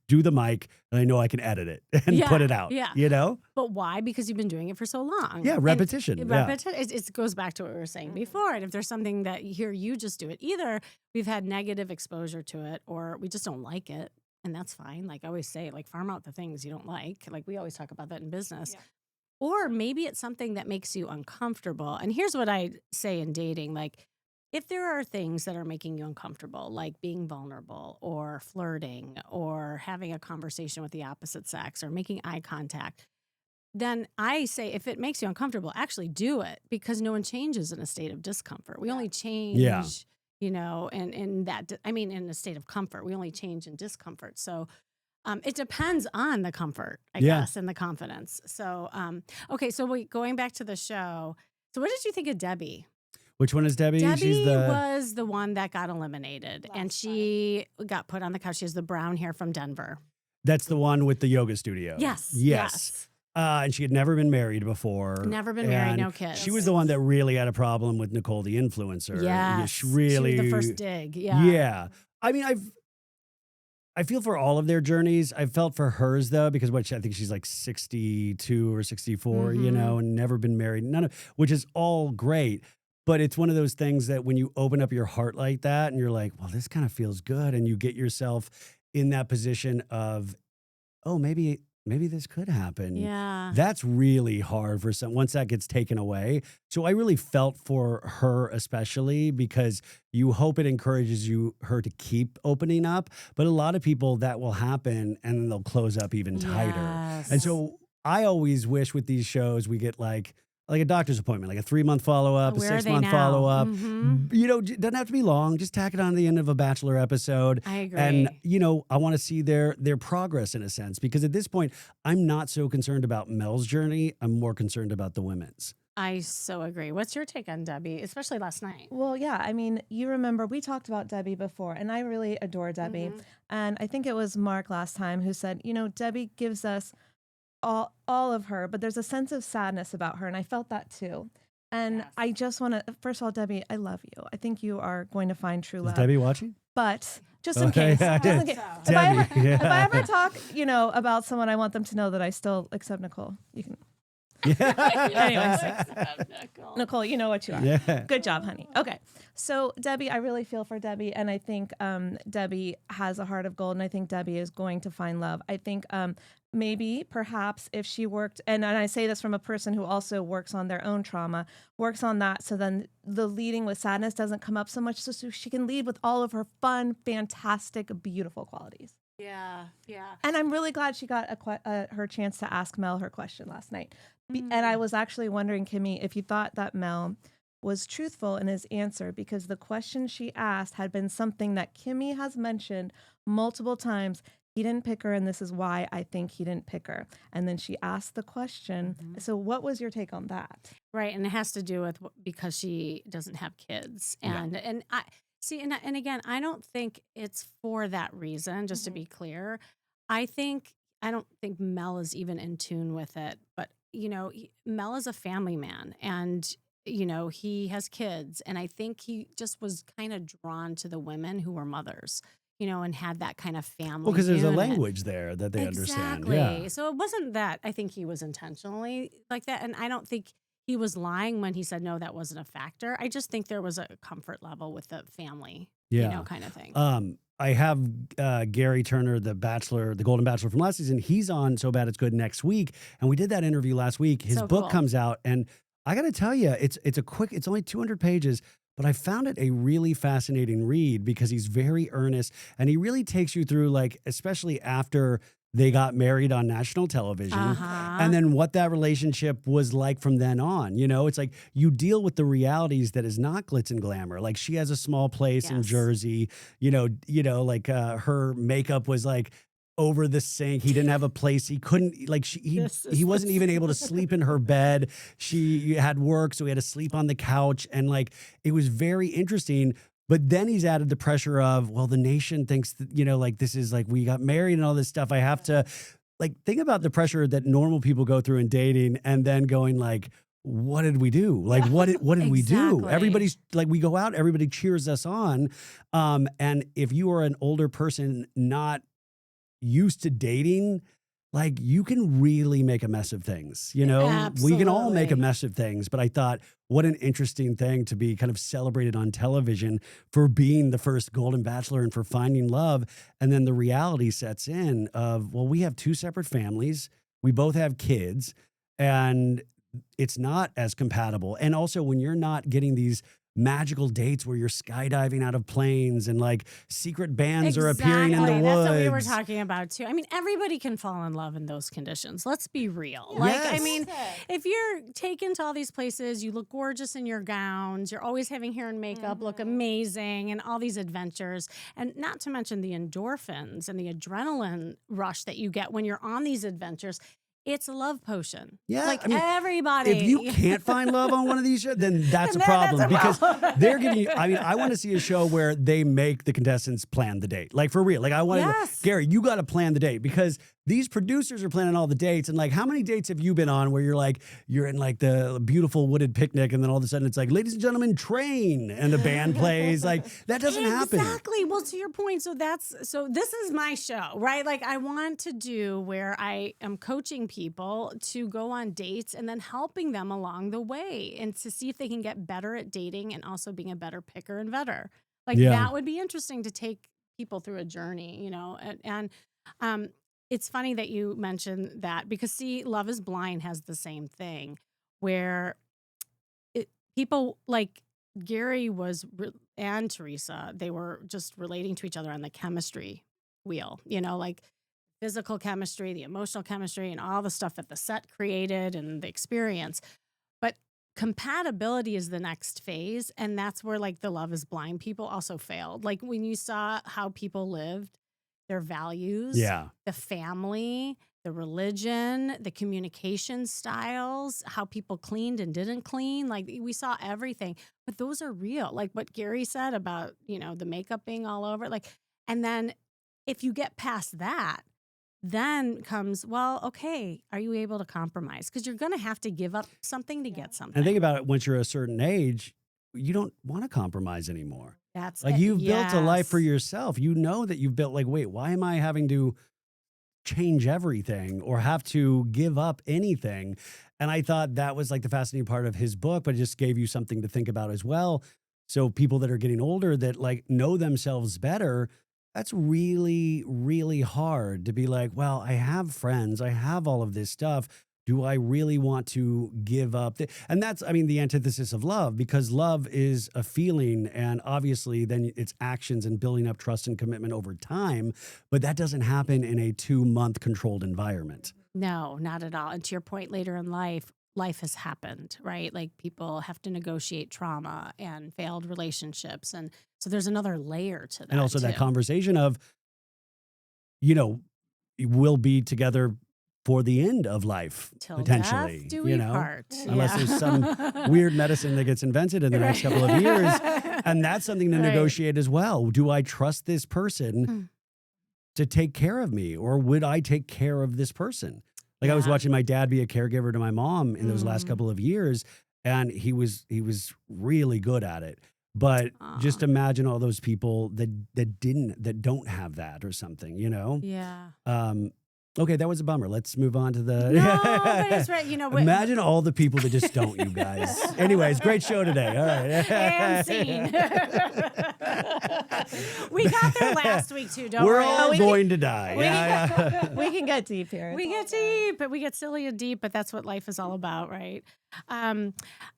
do the mic and I know I can edit it and put it out. Yeah. But why? Because you've been doing it for so long. Yeah, repetition. It goes back to what we were saying before. And if there's something that you just do it, either we've had negative exposure to it or we just don't like it. And that's fine. Like I always say, like farm out the things you don't like. Like we always talk about that in business. Yeah. Or maybe it's something that makes you uncomfortable. And here's what I say in dating. Like, if there are things that are making you uncomfortable, like being vulnerable or flirting or having a conversation with the opposite sex or making eye contact, then I say if it makes you uncomfortable, actually do it because no one changes in a state of discomfort. We only change, in a state of comfort. We only change in discomfort. So it depends on the comfort, I guess, and the confidence. So, okay, so going back to the show. So what did you think of Debbie? Which one is Debbie? Debbie was the one that got eliminated, and she got put on the couch. She has the brown hair from Denver. That's the one with the yoga studio. Yes. And she had never been married before. Never been married, no kids. She was the one that really had a problem with Nicole, the influencer. Yes. She really, she was the first dig. Yeah. Yeah. I mean, I feel for all of their journeys. I felt for hers though, because I think she's like 62 or 64, and never been married. Which is all great. But it's one of those things that when you open up your heart like that and you're like, well, this kind of feels good. And you get yourself in that position of, oh, maybe this could happen. Yeah. That's really hard for once that gets taken away. So I really felt for her, especially because you hope it encourages her to keep opening up. But a lot of people that will happen and then they'll close up even tighter. Yes. And so I always wish with these shows we get like a doctor's appointment, like a 3-month follow-up, a 6-month follow-up. Doesn't have to be long. Just tack it on to the end of a Bachelor episode. I agree. And, I want to see their progress in a sense, because at this point, I'm not so concerned about Mel's journey. I'm more concerned about the women's. I so agree. What's your take on Debbie, especially last night? Well, yeah. I mean, you remember we talked about Debbie before, and I really adore Debbie. And I think it was Mark last time who said, Debbie gives us all of her, but there's a sense of sadness about her, and I felt that too. And I just want to, first of all, Debbie, I love you. I think you are going to find true love. Is Debbie watching? But just in case, if I ever talk, about someone, I want them to know that I still accept Nicole. You can. Anyways, Nicole, you know what you are. Yeah. Good job, honey. Okay. So Debbie, I really feel for Debbie. And I think Debbie has a heart of gold. And I think Debbie is going to find love. I think maybe, perhaps, if she worked, and I say this from a person who also works on their own trauma, works on that, so then the leading with sadness doesn't come up so much, so she can lead with all of her fun, fantastic, beautiful qualities. Yeah. And I'm really glad she got her chance to ask Mel her question last night. And I was actually wondering, Kimmy, if you thought that Mel was truthful in his answer, because the question she asked had been something that Kimmy has mentioned multiple times. He didn't pick her, and this is why I think he didn't pick her. And then she asked the question. So what was your take on that? Right, and it has to do with because she doesn't have kids. And I see, and again, I don't think it's for that reason, just to be clear. I don't think Mel is even in tune with it. But, Mel is a family man, and, he has kids. And I think he just was kind of drawn to the women who were mothers, and had that kind of family. Well, because there's a unit. language there that they understand. Exactly. Yeah. So it wasn't that I think he was intentionally like that. And I don't think he was lying when he said, no, that wasn't a factor. I just think there was a comfort level with the family, kind of thing. I have Gary Turner, the Golden Bachelor from last season. He's on So Bad It's Good next week. And we did that interview last week. His book comes out. And I got to tell you, it's only 200 pages. But I found it a really fascinating read because he's very earnest and he really takes you through, like, especially after they got married on national television. And then what that relationship was like from then on. You know, it's like you deal with the realities that is not glitz and glamour. Like she has a small place in Jersey, like her makeup was like over the sink. He didn't have a place. He couldn't he wasn't even able to sleep in her bed. She had work, so he had to sleep on the couch. And like, it was very interesting. But then he's added the pressure of, well, the nation thinks that, like this is like, we got married and all this stuff. I have to think about the pressure that normal people go through in dating and then going like, what did we do? Like, what did we do? Everybody's like, we go out, everybody cheers us on. And if you are an older person, not used to dating, like you can really make a mess of things, Absolutely. We can all make a mess of things. But I thought, what an interesting thing to be kind of celebrated on television for being the first Golden Bachelor and for finding love. And then the reality sets in of, well, we have two separate families. We both have kids and it's not as compatible. And also when you're not getting these magical dates where you're skydiving out of planes and like secret bands are appearing in the woods. That's what we were talking about too. I mean, everybody can fall in love in those conditions. Let's be real. I mean, if you're taken to all these places, you look gorgeous in your gowns, you're always having hair and makeup, look amazing, and all these adventures. And not to mention the endorphins and the adrenaline rush that you get when you're on these adventures. It's a love potion. Yeah. Like everybody. If you can't find love on one of these shows, then that's a problem because they're giving you, I want to see a show where they make the contestants plan the date. Like for real. Like I want to, Gary, you got to plan the date because these producers are planning all the dates. And like, how many dates have you been on where you're in like the beautiful wooded picnic and then all of a sudden it's like, ladies and gentlemen, train. And the band plays. Like that doesn't happen. Exactly. Well, to your point. So this is my show, right? Like I want to do where I am coaching people to go on dates and then helping them along the way and to see if they can get better at dating and also being a better picker and vetter. Like that would be interesting to take people through a journey, and it's funny that you mentioned that because see, Love is Blind has the same thing where people like Gary and Teresa, they were just relating to each other on the chemistry wheel, like physical chemistry, the emotional chemistry, and all the stuff that the set created and the experience. But compatibility is the next phase. And that's where like the Love is Blind people also failed. Like when you saw how people lived, their values, the family, the religion, the communication styles, how people cleaned and didn't clean. Like we saw everything, but those are real. Like what Gary said about, the makeup being all over. Like, and then if you get past that, then comes, well, okay, are you able to compromise? Because you're going to have to give up something to get something. And think about it, once you're a certain age, you don't want to compromise anymore. That's like it. You've built a life for yourself. You know that you've built like, wait, why am I having to change everything or have to give up anything? And I thought that was like the fascinating part of his book, but it just gave you something to think about as well. So people that are getting older that like know themselves better, that's really, really hard to be like, well, I have friends, I have all of this stuff. Do I really want to give up? And that's, the antithesis of love, because love is a feeling and obviously then it's actions and building up trust and commitment over time. But that doesn't happen in a 2-month controlled environment. No, not at all. And to your point, later in life has happened, right? Like people have to negotiate trauma and failed relationships. And so there's another layer to that. And also that conversation of, we'll be together for the end of life, till potentially, death do we part. Unless there's some weird medicine that gets invented in the next couple of years. And that's something to negotiate as well. Do I trust this person to take care of me, or would I take care of this person? Like I was watching my dad be a caregiver to my mom in those last couple of years, and he was really good at it. But just imagine all those people that don't have that or something, Yeah. Okay, that was a bummer. Let's move on to the. No, but it's right. Imagine all the people that just don't, you guys. Anyways, great show today. All right. And scene. We got there last week too, don't We're worry. all going to die. We can get deep here. We get deep, but we get silly and deep, but that's what life is all about, right?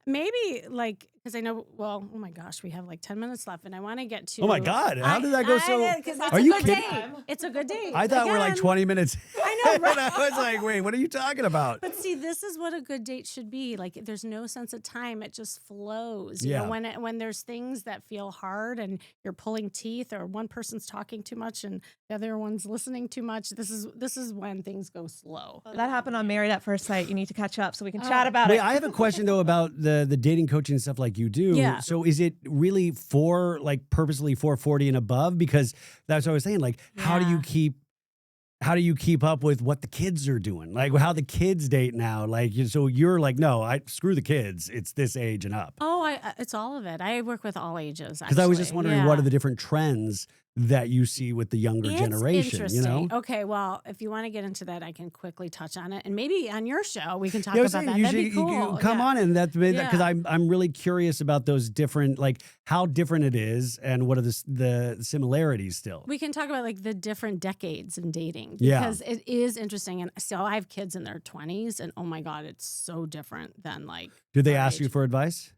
Maybe like, because I know, well, oh my gosh, we have like 10 minutes left and I want to get to. Oh my God. How did that go so? Because Are you kidding? It's a good date. I thought we're like Again, 20 minutes. I know, right? And I was like, wait, what are you talking about? But see, this is what a good date should be. Like, there's no sense of time; it just flows. You Yeah. know, when there's things that feel hard and you're pulling teeth, or one person's talking too much and the other one's listening too much. This is when things go slow. That happened on Married at First Sight. You need to catch up so we can chat about Wait, it. I have a question though about the dating coaching and stuff like you do. Yeah. So is it really for like purposely 440 and above? Because that's what I was saying. Like, how do you keep up with what the kids are doing? Like how the kids date now? Like, so you're like, no, screw the kids. It's this age and up. Oh, it's all of it. I work with all ages. Because I was just wondering, what are Yeah. the different trends that you see with the younger It's generation? You know? interesting. Okay, well, if you want to get into that, I can quickly touch on it, and maybe on your show we can talk Yeah, I about was saying, that. you That'd should- be cool. come Yeah. on, and that's because Yeah. I'm really curious about those different, like how different it is, and what are the similarities still. We can talk about like the different decades in dating Yeah. because it is interesting. And so I have kids in their 20s, and oh my God, it's so different than like. Do they our ask you age. for advice,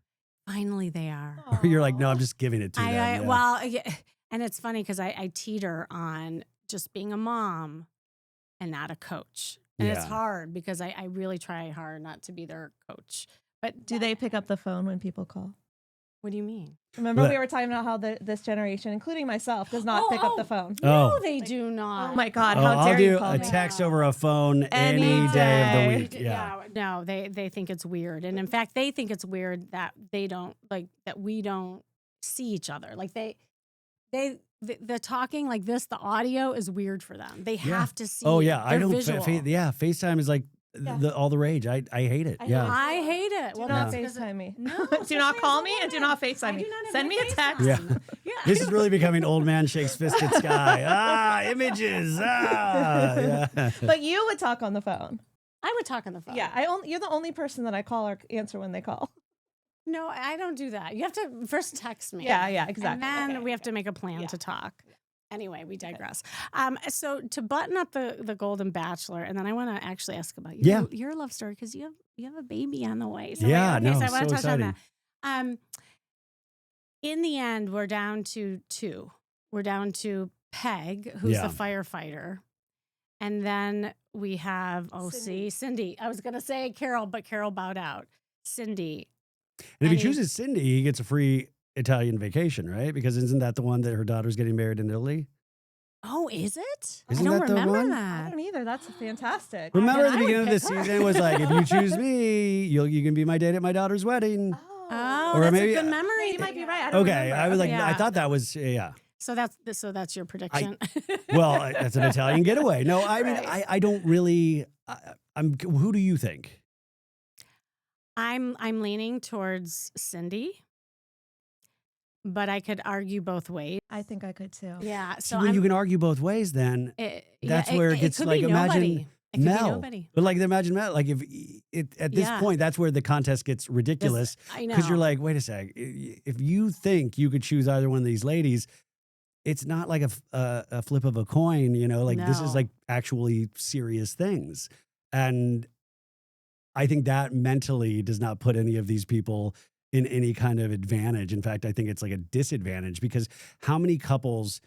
Finally, they are. or you're like, no, I'm just giving it to them? I Yeah. well, yeah, and it's funny because I teeter on just being a mom and not a coach, and it's Yeah. hard because I really try hard not to be their coach. But Do they pick up the phone when people call? What do you mean? Remember What? we were talking about how this generation, including myself, does not pick up the phone. No, Oh. they do not. Oh my God, Oh, how I'll dare you do call a me? text over a phone any Any day of day. the week. Yeah. No, they think it's weird, and in fact, they think it's weird that they don't like that we don't see each other. Like the talking like this, the audio is weird for them. They Yeah. have to see. Oh yeah, I They're don't. visual. FaceTime is like Yeah. all the rage. I hate it. I Yeah. I hate it. Do Well, not that's because FaceTime me. No, do not especially call as a me and do not woman. FaceTime I me. do not have Send me a text. Yeah. Yeah, This is really becoming old man shakes fist at sky. Images. Yeah. But you would talk on the phone. I would talk on the phone. Yeah, you're the only person that I call or answer when they call. No, I don't do that. You have to first text me. Yeah, exactly. And then Okay. we have to make a plan Yeah. to talk. Anyway, we digress. So to button up the Golden Bachelor, and then I want to actually ask about your love story because you have a baby on the way. So Yeah, so no, I want so to touch on exciting. that. In the end, we're down to two. We're down to Peg, who's Yeah. the firefighter, and then we have Cindy. I was gonna say Carol, but Carol bowed out. Cindy. And if he And chooses Cindy, he gets a free Italian vacation, right? Because isn't that the one that her daughter's getting married in Italy? Oh, is it? Isn't I don't that the remember one? I that. don't either. That's fantastic. Remember then at the I would beginning of the pick her. season was like, if you choose me, you can be my date at my daughter's wedding. Oh, Or that's maybe- a good memory. You might be right. I don't Okay, remember. I was like, Yeah. I thought that was yeah. So that's your prediction. Well, that's an Italian getaway. No, I mean, Right. I don't really. I'm. Who do you think? I'm leaning towards Cindy, but I could argue both ways. I think I could too. Yeah. See, So when I'm, you can argue both ways, then that's where it gets could like be imagine nobody. It could be Mel. nobody. But like imagine Mel. Like if at this Yeah. point, that's where the contest gets ridiculous I know. because you're like, wait a sec. If you think you could choose either one of these ladies, it's not like a flip of a coin. You know, like this is No. like actually serious things, and I think that mentally does not put any of these people in any kind of advantage. In fact, I think it's like a disadvantage because how many couples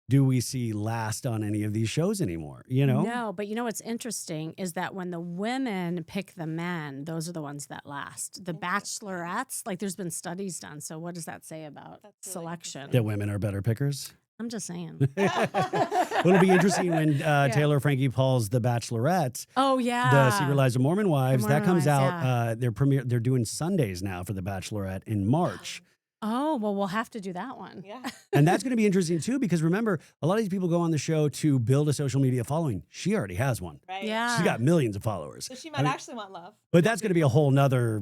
do we see last on any of these shows anymore? You know? No, but you know what's interesting is that when the women pick the men, those are the ones that last. The bachelorettes, like there's been studies done. So what does that say about That's really selection? That women are better pickers. I'm just saying. It'll be interesting when Taylor Frankie Paul's The Bachelorette, Oh yeah. The Secret Lives of Mormon Wives, that Mormon comes Wives, out. They're doing Sundays now for The Bachelorette in March. Oh, well, we'll have to do that one. Yeah. And that's going to be interesting too, because remember, a lot of these people go on the show to build a social media following. She already has one. Right. Yeah. She's got millions of followers. So she might I mean, actually want love. But that's going to be a whole nother.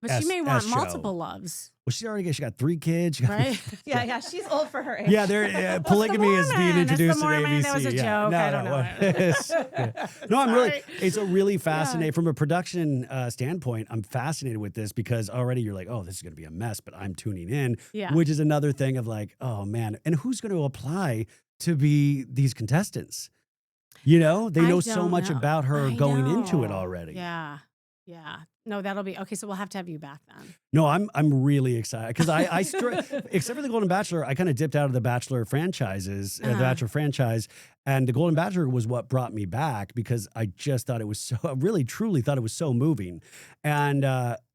But she may want show. multiple loves, Well, she got 3 kids. She got, right? Yeah. She's old for her age. Yeah, polygamy is being Mormon. That's the introduced in Mormon. ABC. That was a yeah. joke. No, I don't no, know. no, I'm really. Sorry. It's a really fascinating from a production standpoint. I'm fascinated with this because already you're like, oh, this is going to be a mess, but I'm tuning in. Yeah. Which is another thing of like, oh man, and who's going to apply to be these contestants? You know, they I know so don't much know. about her I going into it know. already. Yeah. Yeah. No, that'll be okay. So we'll have to have you back then. No, I'm really excited because except for the Golden Bachelor, I kind of dipped out of the Bachelor franchises, the Bachelor franchise, and the Golden Bachelor was what brought me back because I just thought it was so, I really truly thought it was so moving, and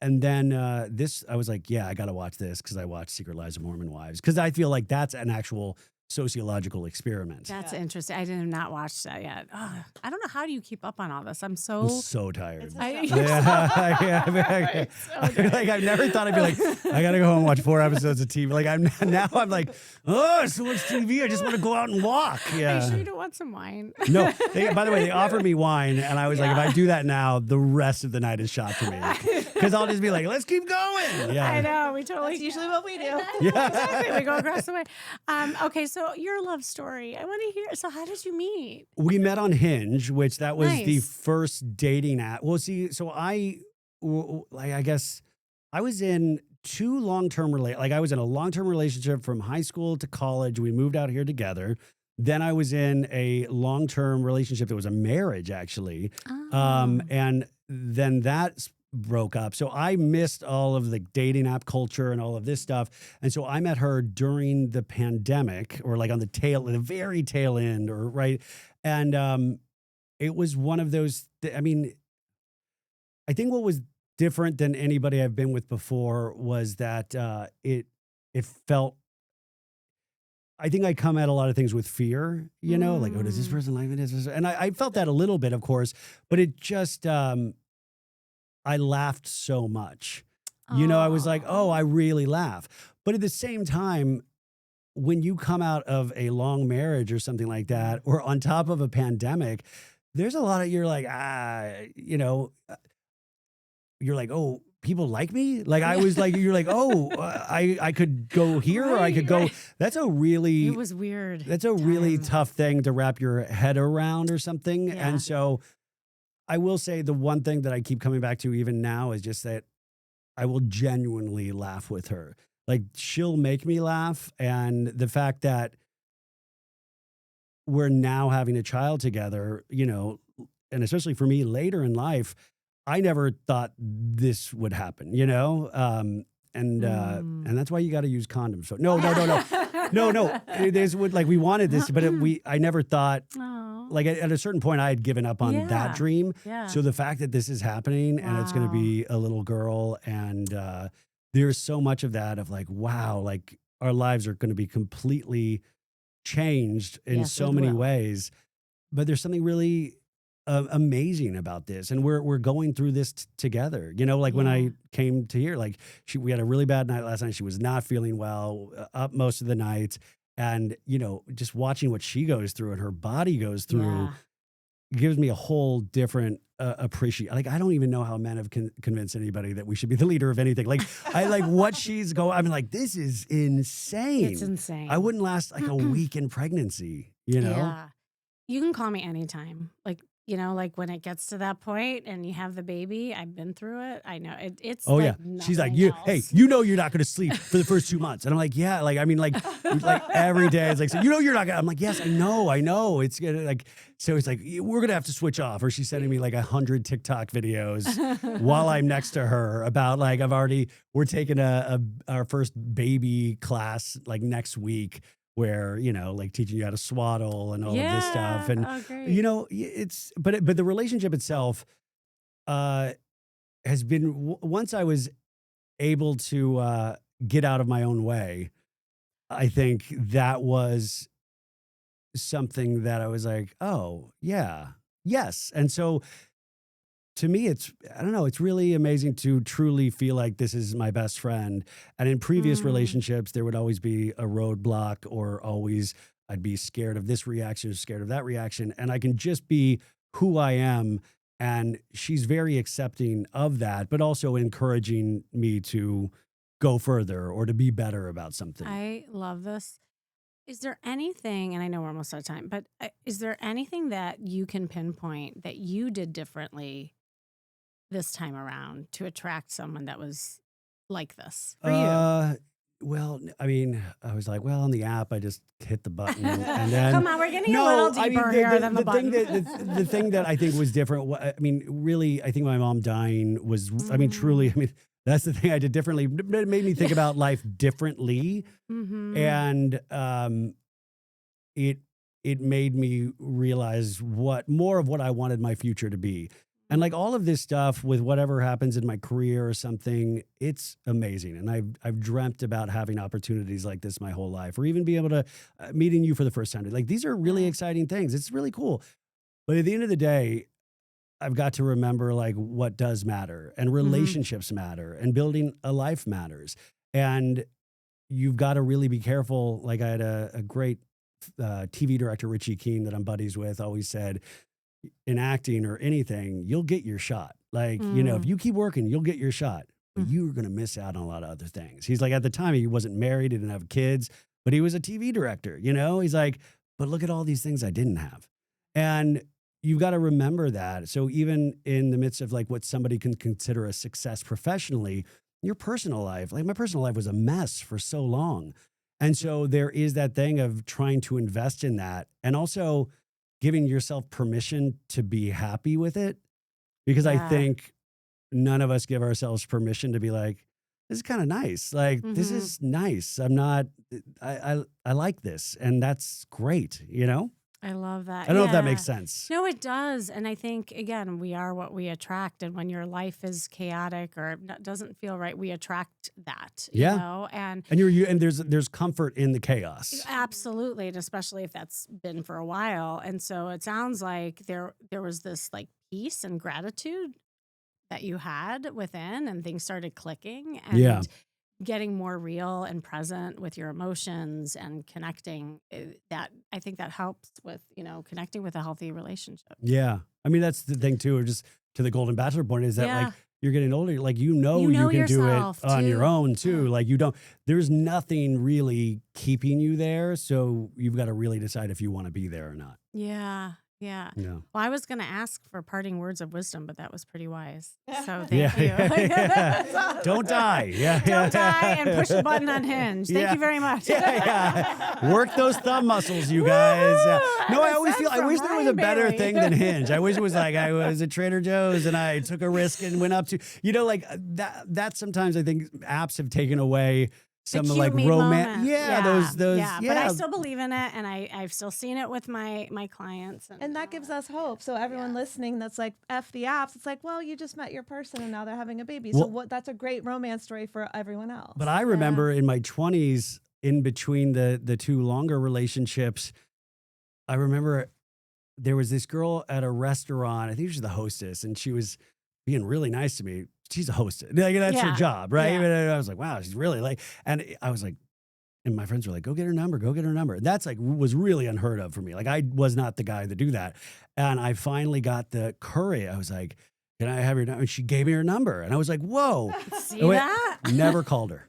then this, I was like, yeah, I got to watch this because I watched Secret Lives of Mormon Wives because I feel like that's an actual sociological experiment. That's interesting. I did not watch that yet. Oh, I don't know, how do you keep up on all this? I'm I'm so tired. It's a I- show. Yeah, like I've never thought I'd be like, I gotta go home and watch 4 episodes of TV. Like I'm like, oh, so much TV. I just want to go out and walk. Are Yeah. you sure you don't want some wine? No. By the way, they offered me wine, and I was like, if I do that now, the rest of the night is shot to me because I'll just be like, let's keep going. Yeah. I know. We totally That's usually what we do. Yeah. Exactly. We go across the way. Okay, so your love story. I want to hear. So how did you meet? We met on Hinge, which that was the Nice. first dating app. Well, see, so I guess I was in two long-term I was in a long-term relationship from high school to college. We moved out here together. Then I was in a long-term relationship that was a marriage, actually. Oh. And then that broke up. So I missed all of the dating app culture and all of this stuff. And so I met her during the pandemic, or like on the very tail end, or right. And it was one of those, I mean, I think what was different than anybody I've been with before was that it felt, I think I come at a lot of things with fear, like, oh, does this person like me? And I felt that a little bit, of course, but it just, I laughed so much. I was like, oh, I really laugh. But at the same time, when you come out of a long marriage or something like that, or on top of a pandemic, there's a lot of, you're like, you're like, oh, people like me? Like I was like, you're like, oh, I could go here or I could go. Right. That's a really, It was weird. that's a really time. tough thing to wrap your head around or something. Yeah. And so I will say the one thing that I keep coming back to even now is just that I will genuinely laugh with her. Like she'll make me laugh. And the fact that we're now having a child together, and especially for me later in life, I never thought this would happen, and that's why you got to use condoms. So no. It is like we wanted this, but I never thought, Oh. like at a certain point I had given up on Yeah. that dream. Yeah. So the fact that this is happening and it's going to Wow. be a little girl, and there's so much of that of like, wow, like our lives are going to be completely changed in Yes, so it many will. ways. But there's something really amazing about this, and we're going through this together. Like when Yeah. I came to here, like we had a really bad night last night. She was not feeling well, up most of the night, and just watching what she goes through and her body goes through Yeah. gives me a whole different appreciation. Like I don't even know how men have convinced anybody that we should be the leader of anything. Like I like what she's going. I'm like, this is insane. It's insane. I wouldn't last like a week in pregnancy. Yeah. You can call me anytime. Like when it gets to that point and you have the baby, I've been through it. I know it's. Oh like yeah, she's like, nothing hey, else. you're not going to sleep for the first 2 months, and I'm like, yeah, like I mean, like every day it's like, so you're not gonna. I'm like, yes, I know, it's gonna like. So it's like we're gonna have to switch off, or she's sending me like 100 TikTok videos while I'm next to her about like we're taking our first baby class like next week, where like teaching you how to swaddle and all of this stuff, and Oh, great. it's but the relationship itself has been once I was able to get out of my own way, I think that was something that I was like, oh yeah, yes. And so to me, I don't know, it's really amazing to truly feel like this is my best friend. And in previous relationships, there would always be a roadblock, or always I'd be scared of this reaction, or scared of that reaction. And I can just be who I am. And she's very accepting of that, but also encouraging me to go further or to be better about something. I love this. Is there anything, and I know we're almost out of time, but is there anything that you can pinpoint that you did differently this time around to attract someone that was like this for you? Well, I mean, I was like, well, on the app, I just hit the button, and then Come on, we're getting a little deeper here than the thing button. the thing that I think was different. I mean, really, I think my mom dying was. I mean, truly, I mean, that's the thing I did differently. It made me think about life differently, and it made me realize more of what I wanted my future to be. And like all of this stuff with whatever happens in my career or something, it's amazing. And I've dreamt about having opportunities like this my whole life, or even be able to meeting you for the first time. Like these are really exciting things. It's really cool. But at the end of the day, I've got to remember like what does matter, and relationships matter, and building a life matters. And you've got to really be careful. Like I had a great TV director, Richie Keene, that I'm buddies with, always said, in acting or anything, you'll get your shot. Like, you know, if you keep working, you'll get your shot. But you're going to miss out on a lot of other things. He's like, at the time, he wasn't married, he didn't have kids, but he was a TV director, you know? He's like, but look at all these things I didn't have. And you've got to remember that. So even in the midst of like what somebody can consider a success professionally, your personal life, like my personal life was a mess for so long. And so there is that thing of trying to invest in that, and also giving yourself permission to be happy with it. Because I think none of us give ourselves permission to be like, this is kind of nice. Like, this is nice. I like this. And that's great, you know? I love that. I don't know if that makes sense. No, it does. And I think, again, we are what we attract. And when your life is chaotic or doesn't feel right, we attract that, you know? And there's comfort in the chaos. Absolutely. And especially if that's been for a while. And so it sounds like there was this like peace and gratitude that you had within, and things started clicking. And getting more real and present with your emotions and connecting, that I think that helps with, you know, connecting with a healthy relationship. Yeah. I mean, that's the thing too, or just to the Golden Bachelor point, is that like you're getting older, like, you can do it on your own too. Like there's nothing really keeping you there. So you've got to really decide if you want to be there or not. Yeah. Well, I was going to ask for parting words of wisdom, but that was pretty wise. So thank you. Don't die. Don't die and push the button on Hinge. Thank you very much. Work those thumb muscles, you guys. No, I always feel, I wish there was a better thing than Hinge. I wish it was like I was at Trader Joe's and I took a risk and went up to, you know, like that sometimes I think apps have taken away some like romance. Those. But I still believe in it, and I've still seen it with my clients. And that gives us hope. So everyone listening that's like, F the apps, it's like, well, you just met your person and now they're having a baby. So that's a great romance story for everyone else. But I remember in my 20s, in between the two longer relationships, I remember there was this girl at a restaurant. I think she was the hostess, and she was being really nice to me. She's a hostess. Like, that's her job, right? And I was like, wow, she's really like, and I was like, and my friends were like, go get her number. And that's like, was really unheard of for me. Like, I was not the guy to do that. And I finally got the courage. I was like, can I have your number? And she gave me her number. And I was like, whoa. See that? Never called her.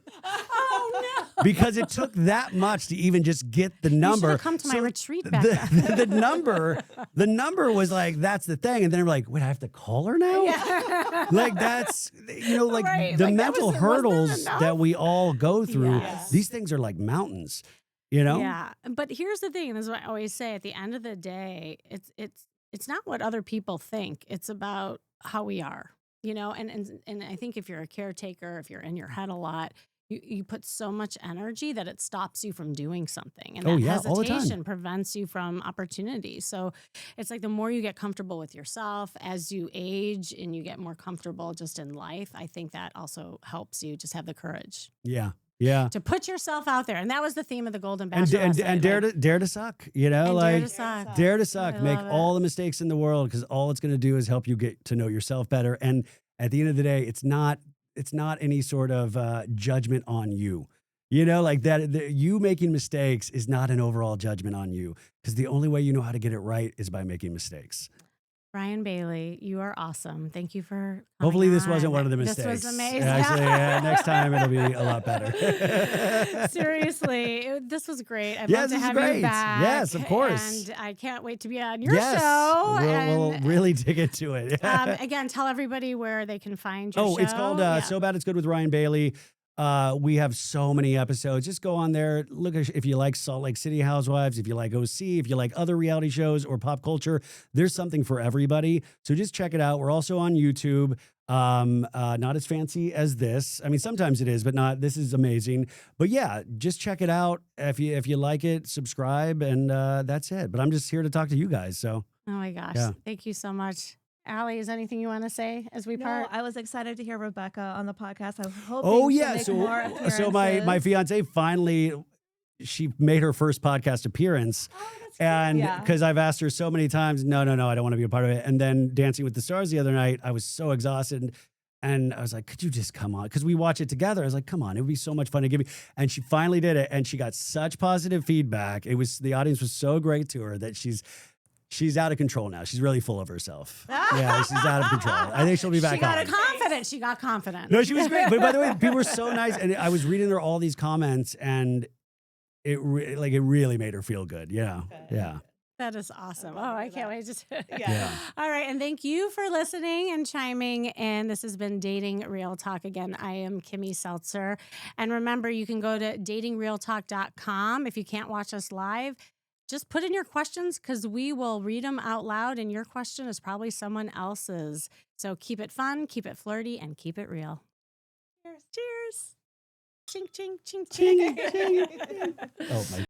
Because it took that much to even just get the number. You should have come to my retreat back then. The number was like, that's the thing. And then I'm like, wait, I have to call her now? Like, that's, you know, like the mental hurdles that we all go through. These things are like mountains, you know? Yeah. But here's the thing, and this is what I always say, at the end of the day, it's not what other people think. It's about how we are, you know? And I think if you're a caretaker, if you're in your head a lot, you put so much energy that it stops you from doing something. And that hesitation prevents you from opportunities. So it's like the more you get comfortable with yourself as you age and you get more comfortable just in life, I think that also helps you just have the courage. Yeah. To put yourself out there. And that was the theme of the Golden Bachelor. And dare to suck, you know, like dare to suck, make all the mistakes in the world, because all it's going to do is help you get to know yourself better. And at the end of the day, it's not any sort of judgment on you. You know, like that you making mistakes is not an overall judgment on you, because the only way you know how to get it right is by making mistakes. Brian Bailey, you are awesome. Thank you for Hopefully this wasn't one of the mistakes. This was amazing. Actually, next time it'll be a lot better. Seriously, this was great. I'd love to have you back. Yes, of course. And I can't wait to be on your show. We'll really dig into it. Again, tell everybody where they can find your show. It's called So Bad It's Good with Ryan Bailey. We have so many episodes. Just go on there. Look at if you like Salt Lake City Housewives, if you like OC, if you like other reality shows or pop culture, there's something for everybody. So just check it out. We're also on YouTube. Not as fancy as this. I mean, sometimes it is, but not. This is amazing. But yeah, just check it out. If you like it, subscribe, and that's it. But I'm just here to talk to you guys. So. Oh my gosh. Yeah. Thank you so much. Allie, is anything you want to say as we part? No, I was excited to hear Rebecca on the podcast. I was hoping Oh she'll yeah, make more so my appearances. fiance finally, she made her first podcast appearance, and Yeah. because I've asked her so many times, no, I don't want to be a part of it. And then Dancing with the Stars the other night, I was so exhausted. And I was like, could you just come on? Because we watch it together. I was like, come on, it would be so much fun to give you. And she finally did it, and she got such positive feedback. The audience was so great to her that she's out of control now. She's really full of herself. Yeah, she's out of control. I think she'll be back on. Confident. She got confident. No, she was great. But by the way, people were so nice, and I was reading her all these comments, and it really made her feel good. Yeah, yeah. That is awesome. Oh, I can't wait to. Yeah. All right. And thank you for listening and chiming in. This has been Dating Real Talk. Again, I am Kimmy Seltzer. And remember, you can go to datingrealtalk.com. If you can't watch us live, just put in your questions because we will read them out loud. And your question is probably someone else's. So keep it fun, keep it flirty, and keep it real. Cheers. Cheers. Ching, ching, ching, ching. Oh, my